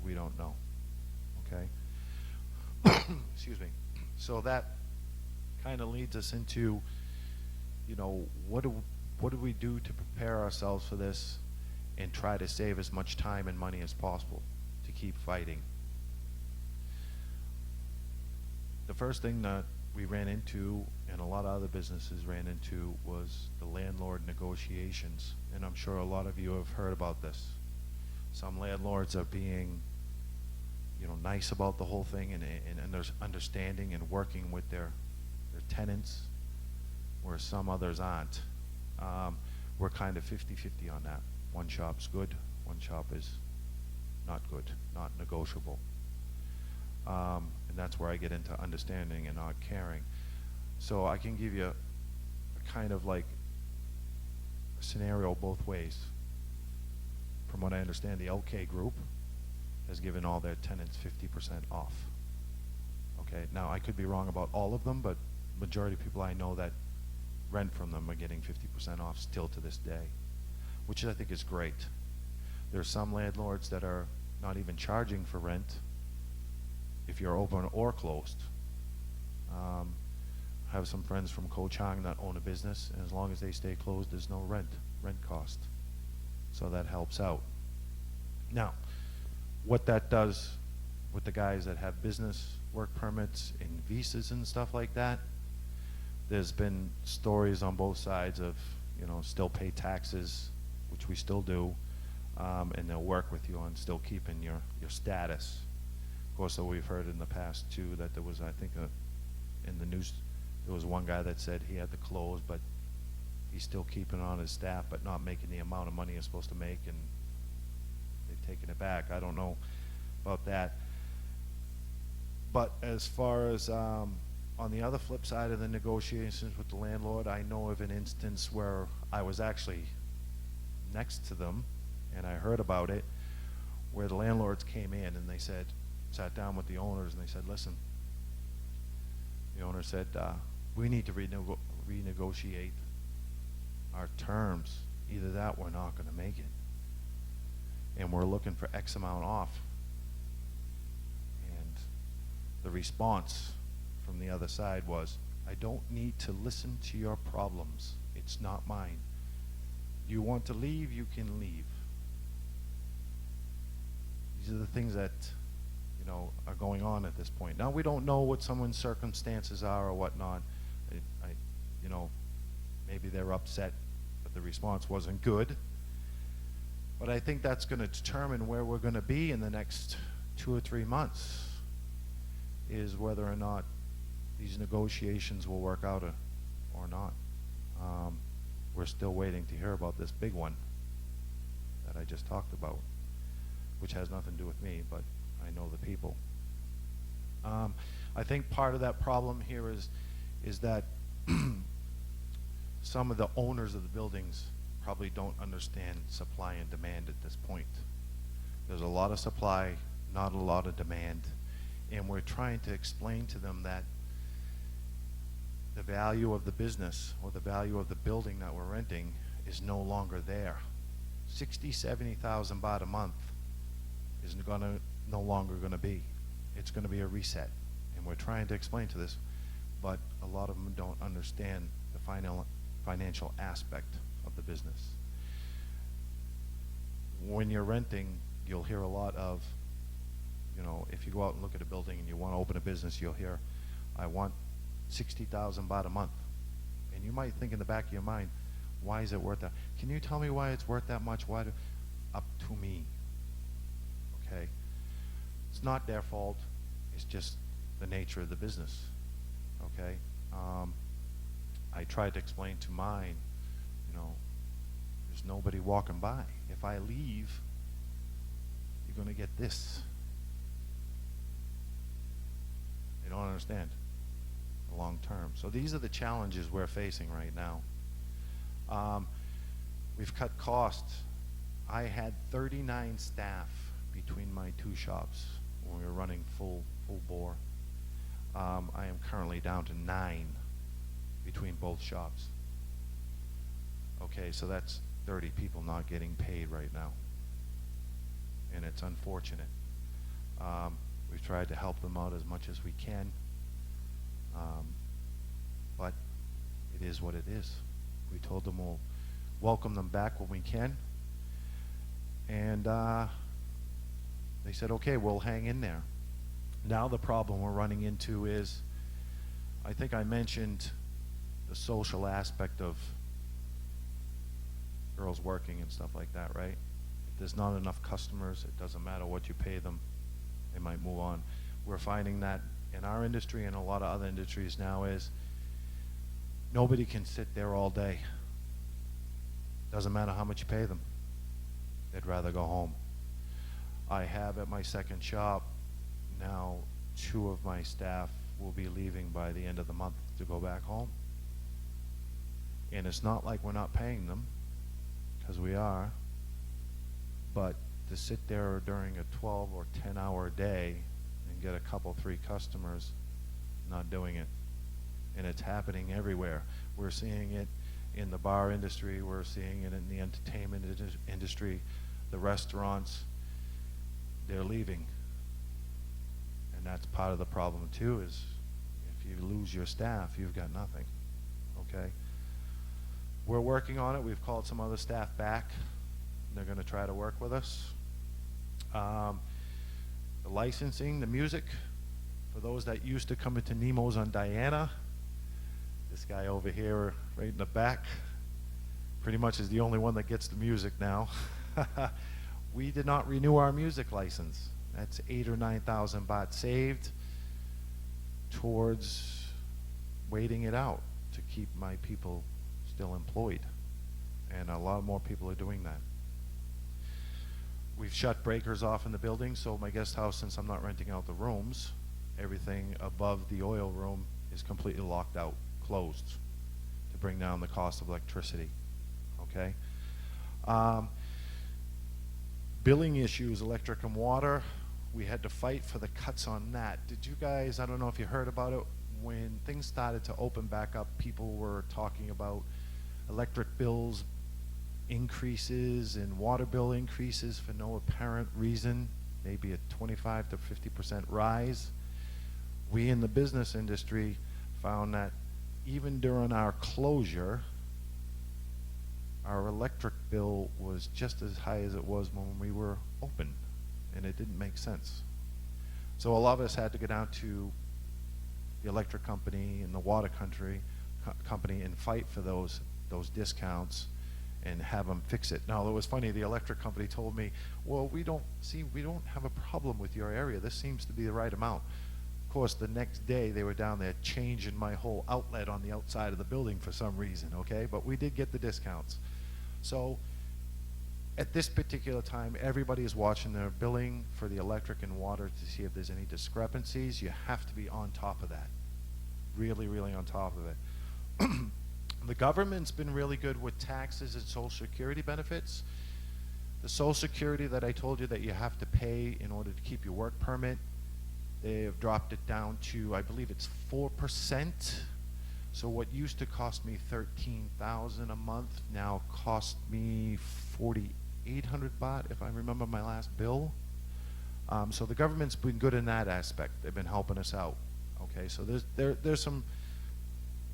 Speaker 3: We don't know. Okay? Excuse me. So that kind of leads us into, you know, what do we do to prepare ourselves for this and try to save as much time and money as possible to keep fighting? The first thing that we ran into, and a lot of other businesses ran into, was the landlord negotiations. And I'm sure a lot of you have heard about this. Some landlords are being, you know, nice about the whole thing and there's understanding and working with their tenants, where some others aren't. We're kind of 50-50 on that. One shop's good, one shop is not good, not negotiable. And that's where I get into understanding and not caring. So I can give you a kind of like a scenario both ways. From what I understand, the OK group has given all their tenants 50% off. Okay, now I could be wrong about all of them, but majority of people I know that rent from them are getting 50% off still to this day, which I think is great. There are some landlords that are not even charging for rent if you're open or closed. I have some friends from Ko Chang that own a business, and as long as they stay closed, there's no rent cost. So that helps out. Now, what that does with the guys that have business work permits and visas and stuff like that, there's been stories on both sides of, you know, still pay taxes, which we still do, and they'll work with you on still keeping your status. Of course, so we've heard in the past too that there was, I think, in the news, there was one guy that said he had to close, but he's still keeping on his staff, but not making the amount of money he's supposed to make, and they've taken it back. I don't know about that. But as far as On the other flip side of the negotiations with the landlord, I know of an instance where I was actually next to them, and I heard about it, where the landlords came in and they said, sat down with the owners and they said, listen, the owner said, we need to renegotiate our terms. Either that, we're not going to make it. And we're looking for X amount off. And the response from the other side was, I don't need to listen to your problems. It's not mine. You want to leave, you can leave. These are the things that, you know, are going on at this point. Now, we don't know what someone's circumstances are or whatnot. You know, maybe they're upset, but the response wasn't good. But I think that's going to determine where we're going to be in the next 2 or 3 months, is whether or not these negotiations will work out or not. We're still waiting to hear about this big one that I just talked about, which has nothing to do with me, but I know the people. I think part of that problem here is that some of the owners of the buildings probably don't understand supply and demand at this point. There's a lot of supply, not a lot of demand, and we're trying to explain to them that the value of the business or the value of the building that we're renting is no longer there. 60, 70,000 baht a month is no longer going to be. It's going to be a reset, and we're trying to explain to this, but a lot of them don't understand the financial aspect of the business. When you're renting, you'll hear a lot of, you know, if you go out and look at a building and you want to open a business, you'll hear, I want 60,000 baht a month. And you might think in the back of your mind, why is it worth that? Can you tell me why it's worth that much? Up to me. Okay? It's not their fault. It's just the nature of the business. Okay? I tried to explain to mine, you know, there's nobody walking by. If I leave, you're going to get this. They don't understand the long term. So these are the challenges we're facing right now. We've cut costs. I had 39 staff between my 2 shops when we were running full bore. I am currently down to 9 between both shops. Okay, so that's 30 people not getting paid right now, and it's unfortunate. We've tried to help them out as much as we can, but it is what it is. We told them we'll welcome them back when we can, and they said, okay, we'll hang in there. Now the problem we're running into is, I think I mentioned the social aspect of girls working and stuff like that, right? If there's not enough customers, it doesn't matter what you pay them, they might move on. We're finding that in our industry and a lot of other industries now is nobody can sit there all day. Doesn't matter how much you pay them. They'd rather go home. I have at my second shop now 2 of my staff will be leaving by the end of the month to go back home. And it's not like we're not paying them, because we are, but to sit there during a 12 or 10 hour day and get a couple, 3 customers, not doing it. And it's happening everywhere. We're seeing it in the bar industry, we're seeing it in the entertainment industry, the restaurants, they're leaving. And that's part of the problem too, is if you lose your staff, you've got nothing, okay? We're working on it. We've called some other staff back. They're going to try to work with us. The licensing, the music, for those that used to come into Nemo's on Diana, this guy over here right in the back pretty much is the only one that gets the music now. We did not renew our music license. That's 8,000 or 9,000 baht saved towards waiting it out to keep my people still employed, and a lot more people are doing that. We've shut breakers off in the building, so my guest house, since I'm not renting out the rooms, everything above the oil room is completely locked out, closed, to bring down the cost of electricity, okay? Billing issues, electric and water, we had to fight for the cuts on that. Did you guys, I don't know if you heard about it, when things started to open back up, people were talking about electric bills increases and water bill increases for no apparent reason, maybe a 25 to 50% rise. We in the business industry found that even during our closure, our electric bill was just as high as it was when we were open, and it didn't make sense. So a lot of us had to go down to the electric company and the water company and fight for those discounts and have them fix it. Now, it was funny, the electric company told me, well, we don't have a problem with your area. This seems to be the right amount. Of course, the next day they were down there changing my whole outlet on the outside of the building for some reason, okay? But we did get the discounts. So at this particular time, everybody is watching their billing for the electric and water to see if there's any discrepancies. You have to be on top of that. Really, really on top of it. The government's been really good with taxes and Social Security benefits. The Social Security that I told you that you have to pay in order to keep your work permit, they have dropped it down to, I believe it's 4%. So what used to cost me $13,000 a month now cost me 4,800 baht, if I remember my last bill. So the government's been good in that aspect. They've been helping us out. Okay, so there's some,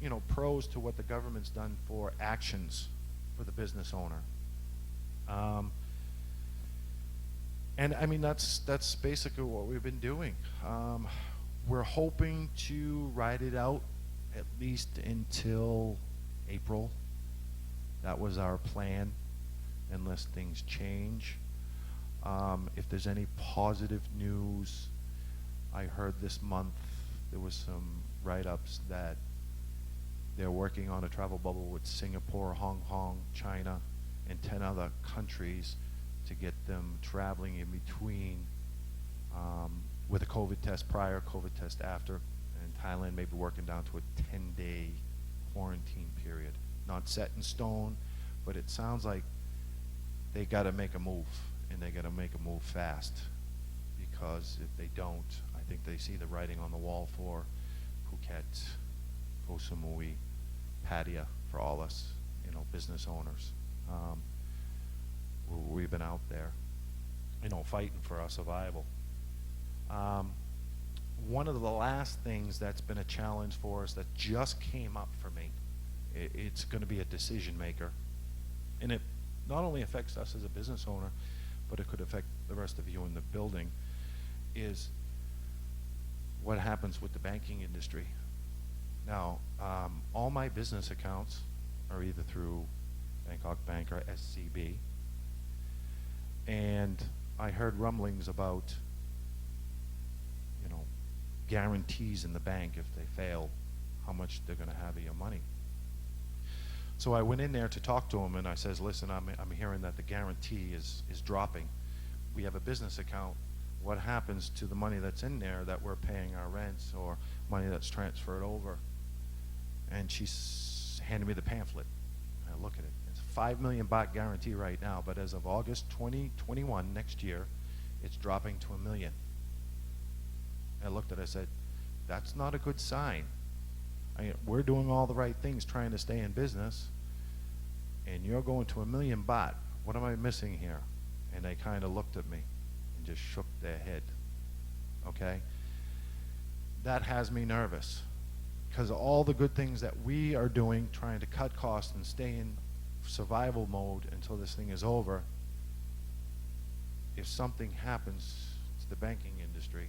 Speaker 3: you know, pros to what the government's done for actions for the business owner. And I mean, that's basically what we've been doing. We're hoping to ride it out at least until April. That was our plan, unless things change. If there's any positive news, I heard this month there was some write-ups that they're working on a travel bubble with Singapore, Hong Kong, China, and 10 other countries to get them traveling in between with a COVID test prior, COVID test after, and Thailand may be working down to a 10-day quarantine period. Not set in stone, but it sounds like they got to make a move, and they got to make a move fast, because if they don't, I think they see the writing on the wall for Phuket, Koh Samui, Pattaya for all us, you know, business owners. We've been out there, you know, fighting for our survival. One of the last things that's been a challenge for us that just came up for me, it's going to be a decision maker. And it not only affects us as a business owner, but it could affect the rest of you in the building, is what happens with the banking industry. Now, all my business accounts are either through Bangkok Bank or SCB. And I heard rumblings about, you know, guarantees in the bank if they fail, how much they're going to have of your money. So I went in there to talk to them, and I says, listen, I'm hearing that the guarantee is dropping. We have a business account. What happens to the money that's in there that we're paying our rents or money that's transferred over? And she handed me the pamphlet. And I look at it. It's a 5 million baht guarantee right now, but as of August 2021, next year, it's dropping to 1 million. I looked at it, I said, that's not a good sign. We're doing all the right things trying to stay in business, and you're going to 1 million baht. What am I missing here? And they kind of looked at me and just shook their head. Okay? That has me nervous, because all the good things that we are doing, trying to cut costs and stay in survival mode until this thing is over, if something happens to the banking industry,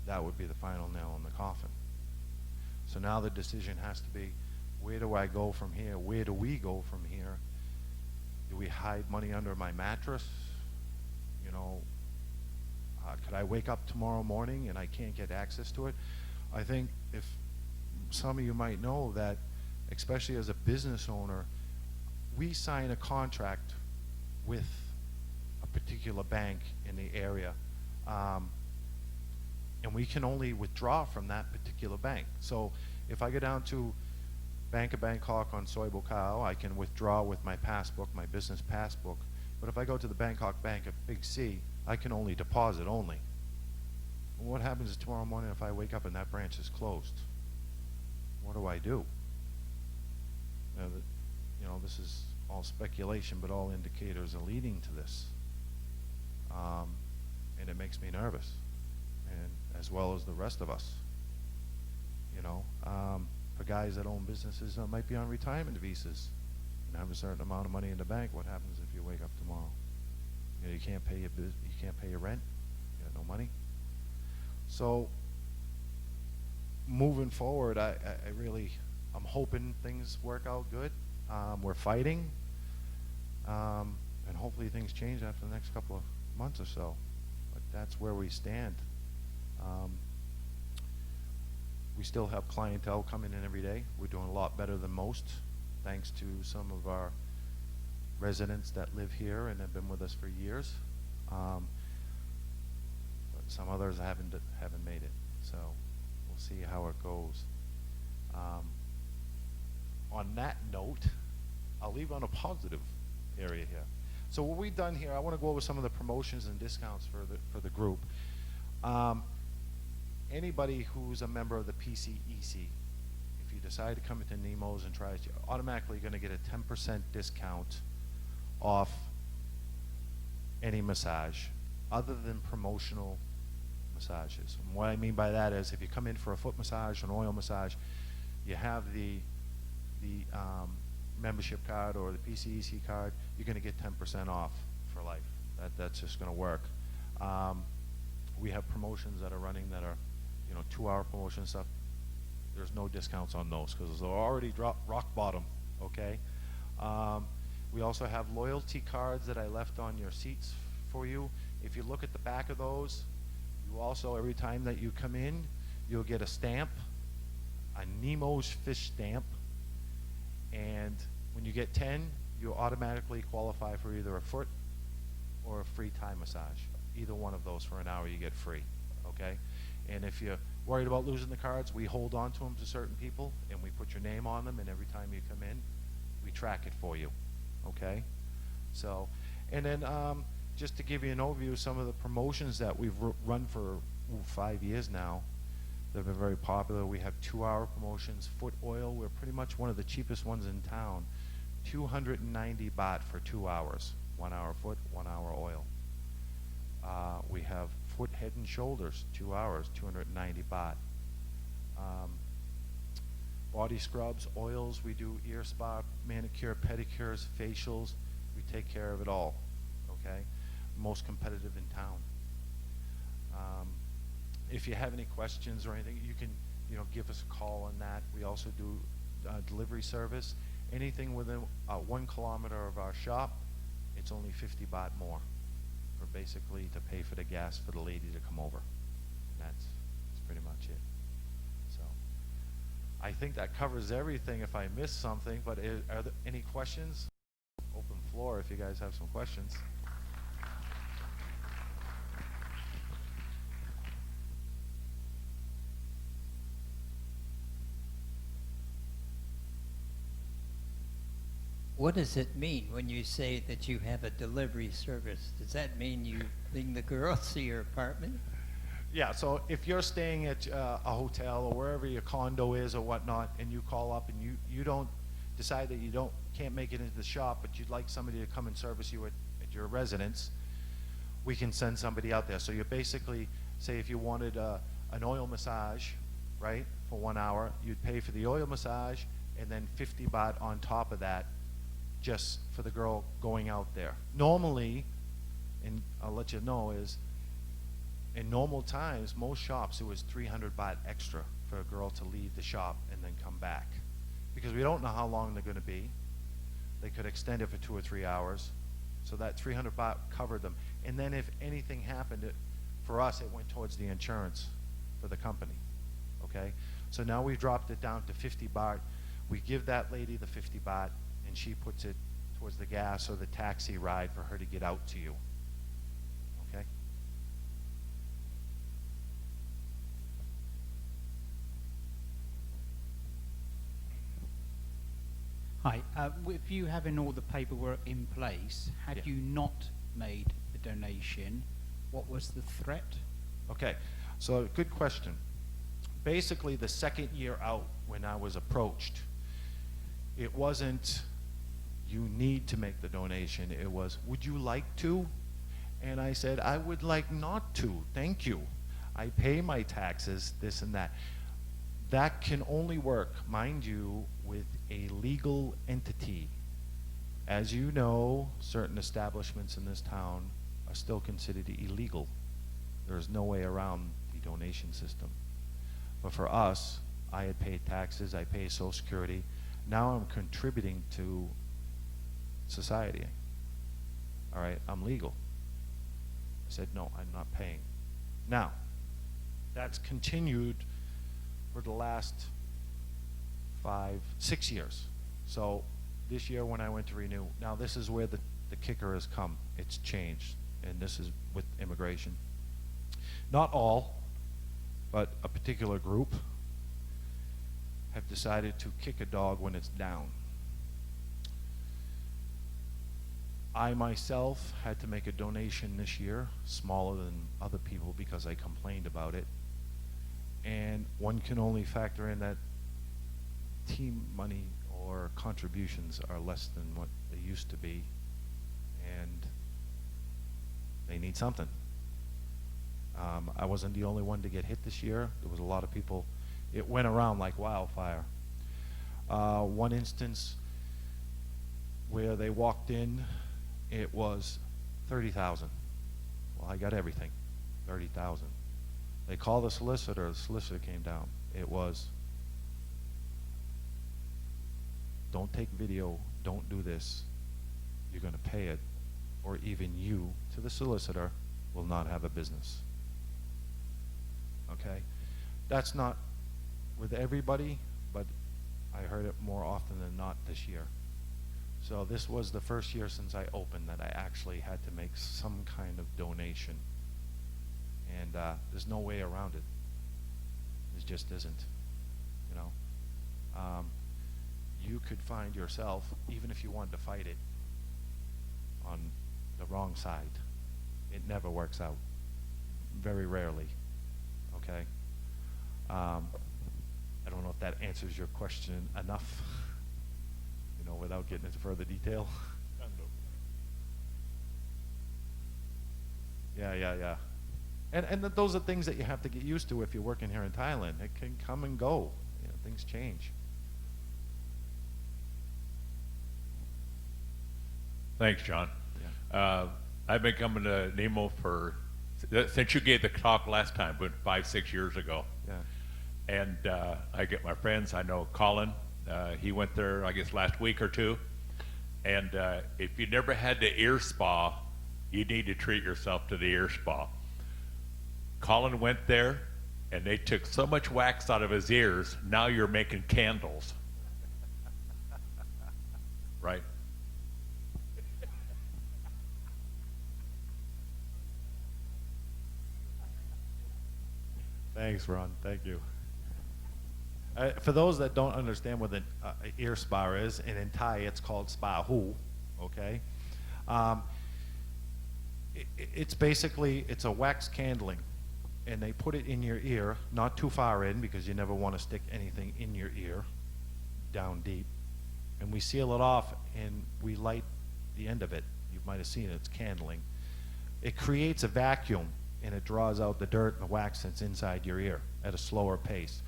Speaker 3: that would be the final nail in the coffin. So now the decision has to be, where do I go from here? Where do we go from here? Do we hide money under my mattress? You know, could I wake up tomorrow morning and I can't get access to it? I think if some of you might know that, especially as a business owner, we sign a contract with a particular bank in the area. and we can only withdraw from that particular bank. So if I go down to Bank of Bangkok on Soi Buakhao, I can withdraw with my passbook, my business passbook. But if I go to the Bangkok Bank at Big C, I can only deposit only. Well, what happens tomorrow morning if I wake up and that branch is closed? What do I do? This is all speculation, but all indicators are leading to this. And it makes me nervous, and as well as the rest of us. For guys that own businesses that might be on retirement visas and have a certain amount of money in the bank, what happens if you wake up tomorrow? You can't pay your rent. You got no money. So moving forward, I'm hoping things work out good. We're fighting, and hopefully things change after the next couple of months or so. But that's where we stand. We still have clientele coming in every day. We're doing a lot better than most, thanks to some of our residents that live here and have been with us for years. But some others haven't made it. So we'll see how it goes. On that note, I'll leave on a positive area here. So what we've done here, I want to go over some of the promotions and discounts for the group. Anybody who's a member of the PCEC, if you decide to come into Nemo's and try it, you're automatically going to get a 10% discount off any massage other than promotional massages. And what I mean by that is if you come in for a foot massage, an oil massage, you have the membership card or the PCEC card, you're going to get 10% off for life. That's just going to work. We have promotions that are running that are 2-hour promotion stuff. There's no discounts on those because they're already rock bottom, okay? We also have loyalty cards that I left on your seats for you. If you look at the back of those, you also, every time that you come in, you'll get a stamp, a Nemo's fish stamp, and when you get 10, you automatically qualify for either a foot or a free Thai massage. Either one of those for an hour you get free, okay? And if you're worried about losing the cards, we hold on to them to certain people, and we put your name on them, and every time you come in, we track it for you, okay? So, and then just to give you an overview of some of the promotions that we've run for 5 years now, they've been very popular. We have 2-hour promotions. Foot oil, we're pretty much one of the cheapest ones in town. 290 baht for 2 hours. 1 hour foot, 1 hour oil. We have foot, head, and shoulders, 2 hours, 290 baht. Body scrubs, oils, we do ear spa, manicure, pedicures, facials. We take care of it all, okay? Most competitive in town. If you have any questions or anything, you can give us a call on that. We also do delivery service. Anything within 1 kilometer of our shop, it's only 50 baht more, for basically to pay for the gas for the lady to come over. And that's pretty much it. So I think that covers everything. If I missed something, but are there any questions? Open floor if you guys have some questions.
Speaker 4: What does it mean when you say that you have a delivery service? Does that mean you bring the girls to your apartment?
Speaker 3: Yeah, so if you're staying at a hotel or wherever your condo is or whatnot, and you call up and you don't decide that you can't make it into the shop, but you'd like somebody to come and service you at your residence, we can send somebody out there. So you basically, say if you wanted an oil massage, right, for 1 hour, you'd pay for the oil massage and then 50 baht on top of that just for the girl going out there. Normally, and I'll let you know, is in normal times, most shops, it was 300 baht extra for a girl to leave the shop and then come back. Because we don't know how long they're going to be. They could extend it for 2 or 3 hours. So that 300 baht covered them. And then if anything happened, for us, it went towards the insurance for the company. Okay? So now we've dropped it down to 50 baht. We give that lady the 50 baht, and she puts it towards the gas or the taxi ride for her to get out to you. Okay?
Speaker 5: Hi. With you having all the paperwork in place, had
Speaker 3: Yeah.
Speaker 5: you not made the donation, what was the threat?
Speaker 3: Okay, so good question. Basically, the second year out when I was approached, it wasn't, you need to make the donation. It was, would you like to? And I said, I would like not to, thank you. I pay my taxes, this and that. That can only work, mind you, with a legal entity. As you know, certain establishments in this town are still considered illegal. There's no way around the donation system. But for us, I had paid taxes, I pay Social Security. Now I'm contributing to society. All right, I'm legal. I said, no, I'm not paying. Now, that's continued for the last 6 years. So this year when I went to renew, now this is where the kicker has come. It's changed, and this is with immigration. Not all, but a particular group have decided to kick a dog when it's down. I myself had to make a donation this year, smaller than other people because I complained about it. And one can only factor in that team money or contributions are less than what they used to be, and they need something. I wasn't the only one to get hit this year. There was a lot of people. It went around like wildfire. One instance where they walked in, it was 30,000. Well, I got everything, 30,000. They called the solicitor came down. It was, don't take video, don't do this, you're gonna pay it, or even you, to the solicitor, will not have a business. Okay? That's not with everybody, but I heard it more often than not this year. So this was the first year since I opened that I actually had to make some kind of donation. And there's no way around it. There just isn't, you know. You could find yourself, even if you wanted to fight it, on the wrong side. It never works out. Very rarely, okay? I don't know if that answers your question enough, you know, without getting into further detail. Yeah. And those are things that you have to get used to if you're working here in Thailand. It can come and go. You know, things change.
Speaker 6: Thanks, John.
Speaker 3: Yeah.
Speaker 6: I've been coming to Nemo since you gave the talk last time, but 5-6 years ago.
Speaker 3: Yeah.
Speaker 6: And I get my friends. I know Colin. He went there, I guess, last week or two. And if you never had the ear spa, you need to treat yourself to the ear spa. Colin went there, and they took so much wax out of his ears, now you're making candles. Right?
Speaker 3: Thanks, Ron. Thank you. For those that don't understand what an ear spa is, and in Thai it's called spa hu, okay? It's basically, it's a wax candling, and they put it in your ear, not too far in because you never want to stick anything in your ear, down deep. And we seal it off and we light the end of it. You might have seen it, it's candling. It creates a vacuum and it draws out the dirt and the wax that's inside your ear at a slower pace.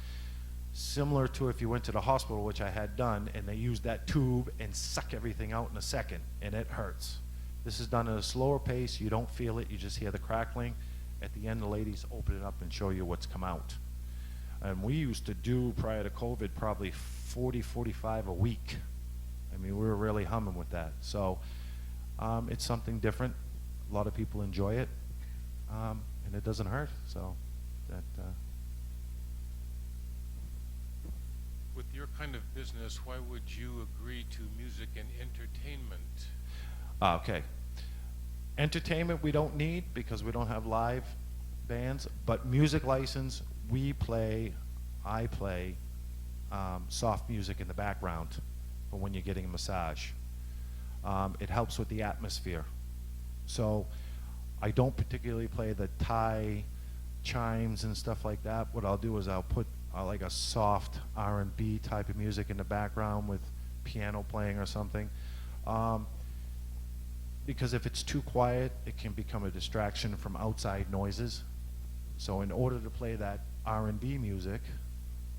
Speaker 3: Similar to if you went to the hospital, which I had done, and they used that tube and suck everything out in a second, and it hurts. This is done at a slower pace. You don't feel it. You just hear the crackling. At the end, the ladies open it up and show you what's come out. And we used to do, prior to COVID, probably 40, 45 a week. I mean, we were really humming with that. So it's something different. A lot of people enjoy it, and it doesn't hurt. So that.
Speaker 7: With your kind of business, why would you agree to music and entertainment?
Speaker 3: Okay. Entertainment we don't need because we don't have live bands, but music license, I play soft music in the background for when you're getting a massage. It helps with the atmosphere. So I don't particularly play the Thai chimes and stuff like that. What I'll do is I'll put like a soft R&B type of music in the background with piano playing or something. Because if it's too quiet, it can become a distraction from outside noises. So in order to play that R&B music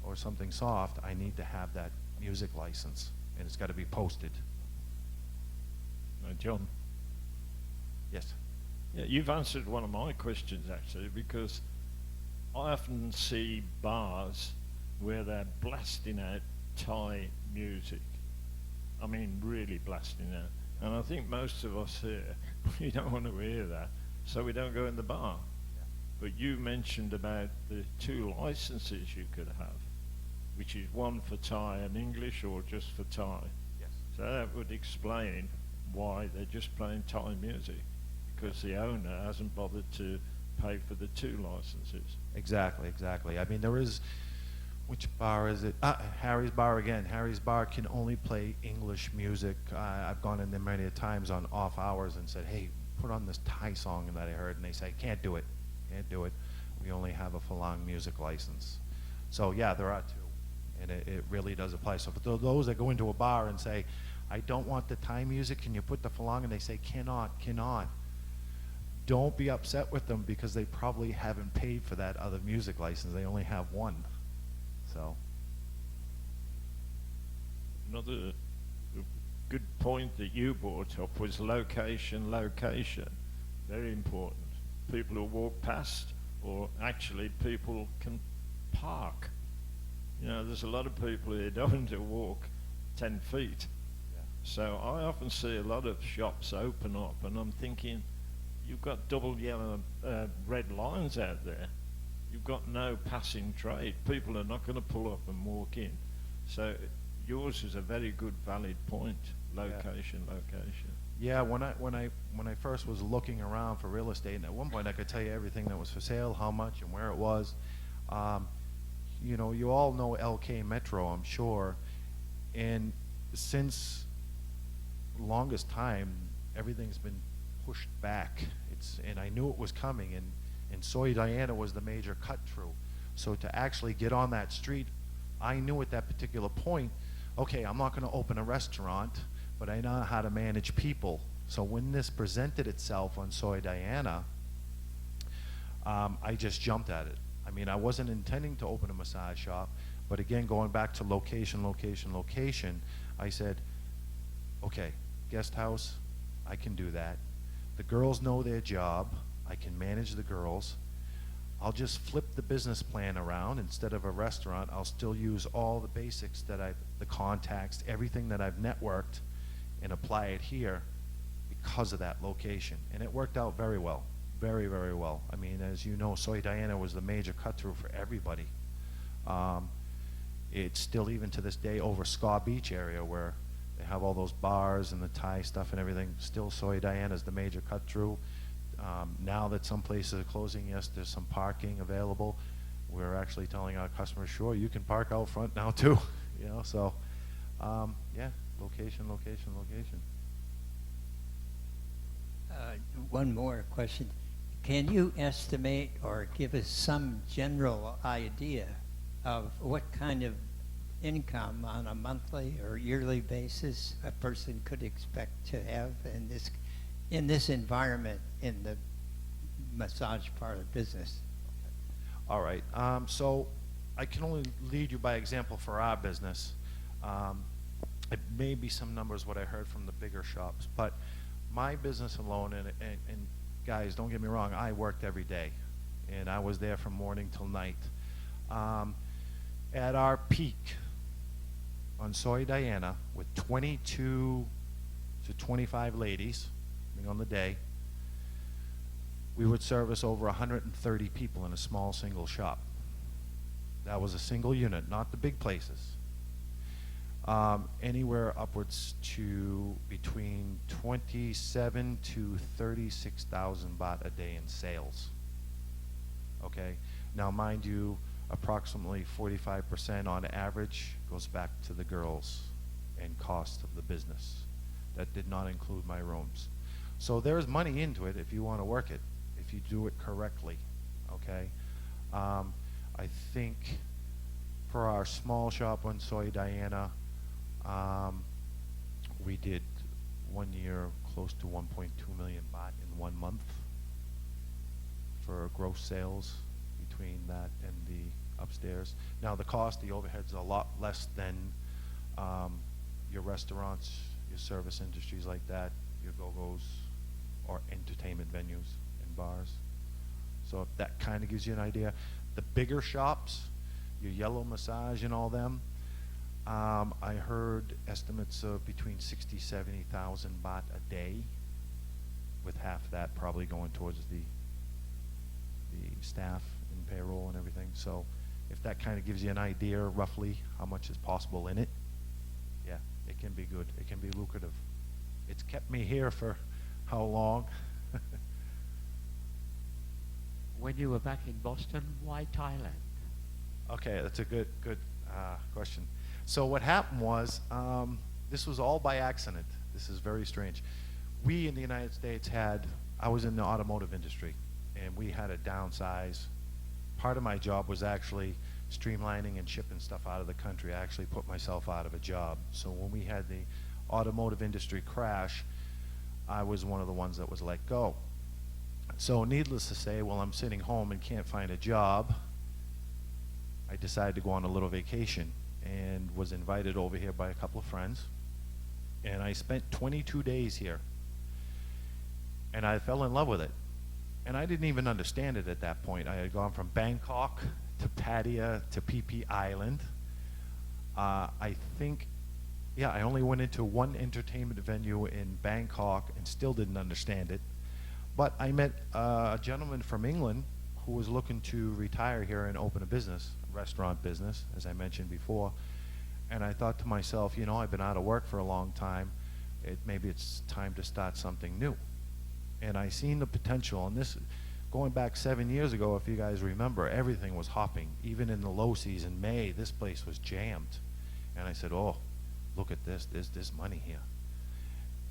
Speaker 3: or something soft, I need to have that music license, and it's got to be posted.
Speaker 8: John.
Speaker 3: Yes.
Speaker 8: Yeah, you've answered one of my questions actually, because I often see bars where they're blasting out Thai music. I mean, really blasting out. And I think most of us here, we don't want to hear that, so we don't go in the bar.
Speaker 3: Yeah.
Speaker 8: But you mentioned about the 2 licenses you could have, which is one for Thai and English, or just for Thai.
Speaker 3: Yes.
Speaker 8: So that would explain why they're just playing Thai music, because the owner hasn't bothered to pay for the 2 licenses.
Speaker 3: Exactly, exactly. I mean, there is, which bar is it? Harry's Bar again. Harry's Bar can only play English music. I've gone in there many times on off hours and said, hey, put on this Thai song that I heard, and they say, can't do it, can't do it. We only have a Falang music license. So yeah, there are 2, and it really does apply. So for those that go into a bar and say, I don't want the Thai music, can you put the Falang? And they say, cannot. Don't be upset with them, because they probably haven't paid for that other music license. They only have 1. So.
Speaker 8: Another good point that you brought up was location. Very important. People who walk past, or actually people can park. You know, there's a lot of people here don't want to walk 10 feet.
Speaker 3: Yeah.
Speaker 8: So I often see a lot of shops open up, and I'm thinking, you've got double yellow, red lines out there. You've got no passing trade. People are not going to pull up and walk in. So yours is a very good, valid point. Location.
Speaker 3: Yeah, when I first was looking around for real estate, and at one point I could tell you everything that was for sale, how much, and where it was. You know, you all know LK Metro, I'm sure, and since the longest time, everything's been pushed back. And I knew it was coming, and Soy Diana was the major cut through. So to actually get on that street, I knew at that particular point, okay, I'm not going to open a restaurant, but I know how to manage people. So when this presented itself on Soy Diana, I just jumped at it. I mean, I wasn't intending to open a massage shop, but again, going back to location, I said, okay, guest house, I can do that. The girls know their job. I can manage the girls. I'll just flip the business plan around. Instead of a restaurant, I'll still use all the basics that the contacts, everything that I've networked, and apply it here because of that location. And it worked out very well, very, very well. I mean, as you know, Soy Diana was the major cut through for everybody. It's still, even to this day, over Scaw Beach area where they have all those bars and the Thai stuff and everything. Still, Soy Diana is the major cut through. Now that some places are closing, yes, there's some parking available. We're actually telling our customers, sure, you can park out front now too. You know, so yeah, location.
Speaker 4: One more question. Can you estimate or give us some general idea of what kind of income on a monthly or yearly basis a person could expect to have in this environment in the massage parlor business?
Speaker 3: All right. So I can only lead you by example for our business. It may be some numbers what I heard from the bigger shops, but my business alone, and guys, don't get me wrong, I worked every day, and I was there from morning till night. At our peak on Soy Diana, with 22 to 25 ladies on the day, we would service over 130 people in a small single shop. That was a single unit, not the big places. Anywhere upwards to between 27 to 36,000 baht a day in sales. Okay, now mind you, approximately 45% on average goes back to the girls. and cost of the business. That did not include my rooms. So there's money into it if you want to work it, if you do it correctly, okay? I think for our small shop on Soy Diana, we did 1 year close to 1.2 million baht in 1 month for gross sales between that and the upstairs. Now the cost, the overhead's a lot less than your restaurants, your service industries like that, your go-go's, or entertainment venues and bars. So if that kind of gives you an idea. The bigger shops, your Yellow Massage and all them, I heard estimates of between 60, 70,000 baht a day, with half of that probably going towards the staff and payroll and everything. So if that kind of gives you an idea roughly how much is possible in it, yeah, it can be good. It can be lucrative. It's kept me here for how long?
Speaker 9: When you were back in Boston, why Thailand?
Speaker 3: Okay, that's a good question. So what happened was, this was all by accident. This is very strange. We in the United States I was in the automotive industry, and we had to downsize. Part of my job was actually streamlining and shipping stuff out of the country. I actually put myself out of a job. So when we had the automotive industry crash, I was one of the ones that was let go. So needless to say, while I'm sitting home and can't find a job, I decided to go on a little vacation and was invited over here by a couple of friends. And I spent 22 days here. And I fell in love with it. And I didn't even understand it at that point. I had gone from Bangkok to Pattaya to PP Island. I think, yeah, I only went into one entertainment venue in Bangkok and still didn't understand it. But I met a gentleman from England who was looking to retire here and open a business, a restaurant business, as I mentioned before. And I thought to myself, you know, I've been out of work for a long time. Maybe it's time to start something new. And I seen the potential. And this, going back 7 years ago, if you guys remember, everything was hopping. Even in the low season, May, this place was jammed. And I said, oh, look at this. There's money here.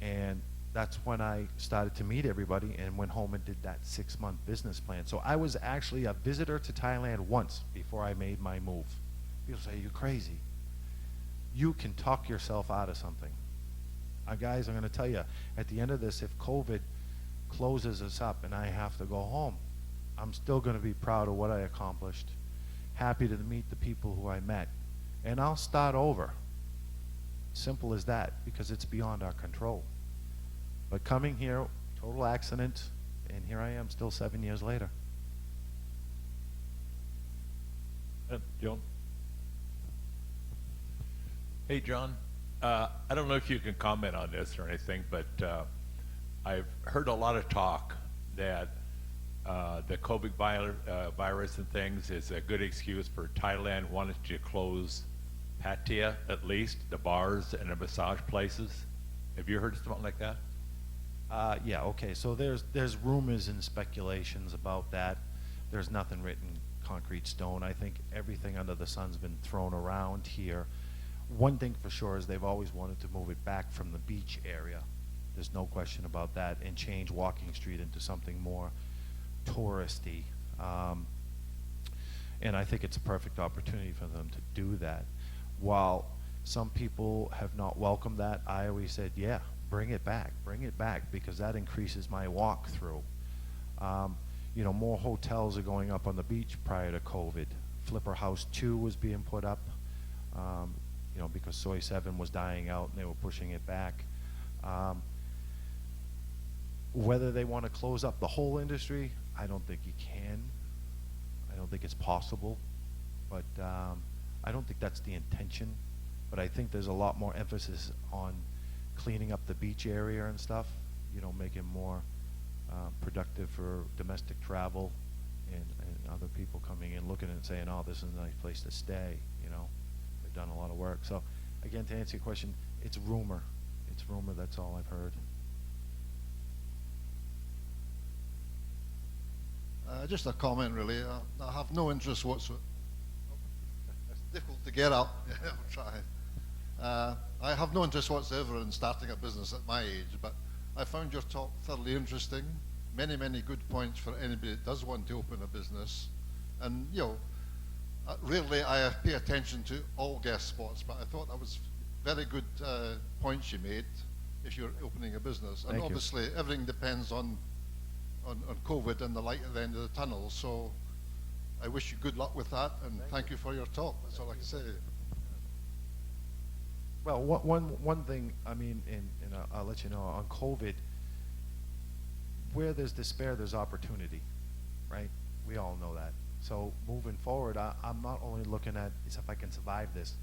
Speaker 3: And that's when I started to meet everybody and went home and did that 6-month business plan. So I was actually a visitor to Thailand once before I made my move. People say, you're crazy. You can talk yourself out of something. Guys, I'm going to tell you, at the end of this, if COVID closes us up and I have to go home, I'm still going to be proud of what I accomplished, happy to meet the people who I met, and I'll start over. Simple as that, because it's beyond our control. But coming here, total accident, and here I am still 7 years later.
Speaker 8: John?
Speaker 6: Hey, John. I don't know if you can comment on this or anything, but I've heard a lot of talk that the COVID virus and things is a good excuse for Thailand wanting to close Pattaya, at least, the bars and the massage places. Have you heard something like that?
Speaker 3: Yeah, okay, so there's rumors and speculations about that. There's nothing written concrete stone. I think everything under the sun's been thrown around here. One thing for sure is they've always wanted to move it back from the beach area. There's no question about that, and change Walking Street into something more touristy. And I think it's a perfect opportunity for them to do that. While some people have not welcomed that, I always said, yeah, bring it back, because that increases my walk through. You know, more hotels are going up on the beach prior to COVID. Flipper House 2 was being put up, you know, because Soy 7 was dying out and they were pushing it back. Whether they want to close up the whole industry, I don't think you can. I don't think it's possible, but I don't think that's the intention. But I think there's a lot more emphasis on cleaning up the beach area and stuff, you know, making more productive for domestic travel and other people coming in, looking at it and saying, oh, this is a nice place to stay, you know. They've done a lot of work. So, again, to answer your question, it's rumor. It's rumor, that's all I've heard.
Speaker 10: Just a comment, really. I have no interest whatsoever. It's difficult to get up. Yeah, I'll try. I have no interest whatsoever in starting a business at my age, but I found your talk thoroughly interesting. Many, many good points for anybody that does want to open a business. And, you know, rarely I pay attention to all guest spots, but I thought that was very good points you made if you're opening a business. And
Speaker 3: Thank you.
Speaker 10: obviously, everything depends on COVID and the light at the end of the tunnel. So I wish you good luck with that, and thank you for your talk. That's all I can say.
Speaker 3: Well, one thing, I mean, and I'll let you know, on COVID, where there's despair, there's opportunity, right? We all know that. So moving forward, I'm not only looking at is if I can survive this,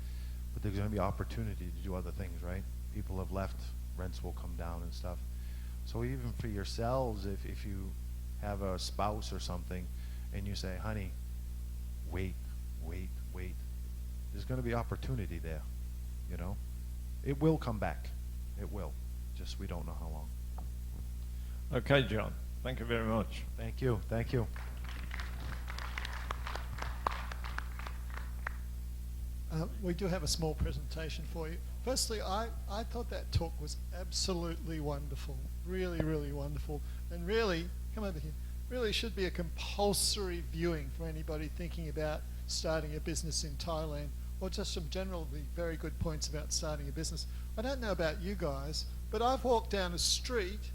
Speaker 3: but there's going to be opportunity to do other things, right? People have left, rents will come down and stuff. So even for yourselves, if you have a spouse or something, and you say, honey, wait, there's going to be opportunity there, you know? It will come back. It will. Just we don't know how long.
Speaker 8: Okay, John. Thank you very much.
Speaker 3: Thank you. Thank you.
Speaker 2: We do have a small presentation for you. Firstly, I thought that talk was absolutely wonderful. Really, really wonderful. And really, come over here, really should be a compulsory viewing for anybody thinking about starting a business in Thailand, or just some generally very good points about starting a business. I don't know about you guys, but I've walked down a street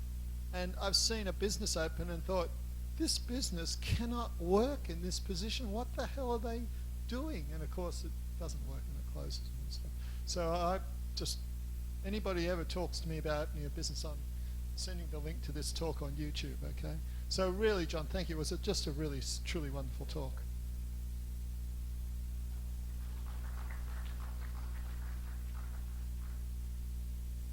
Speaker 2: and I've seen a business open and thought, this business cannot work in this position. What the hell are they doing? And of course it doesn't work and it closes and stuff. So I just, anybody ever talks to me about opening a business, I'm sending the link to this talk on YouTube, okay? So really, John, thank you. It was just a really, truly wonderful talk.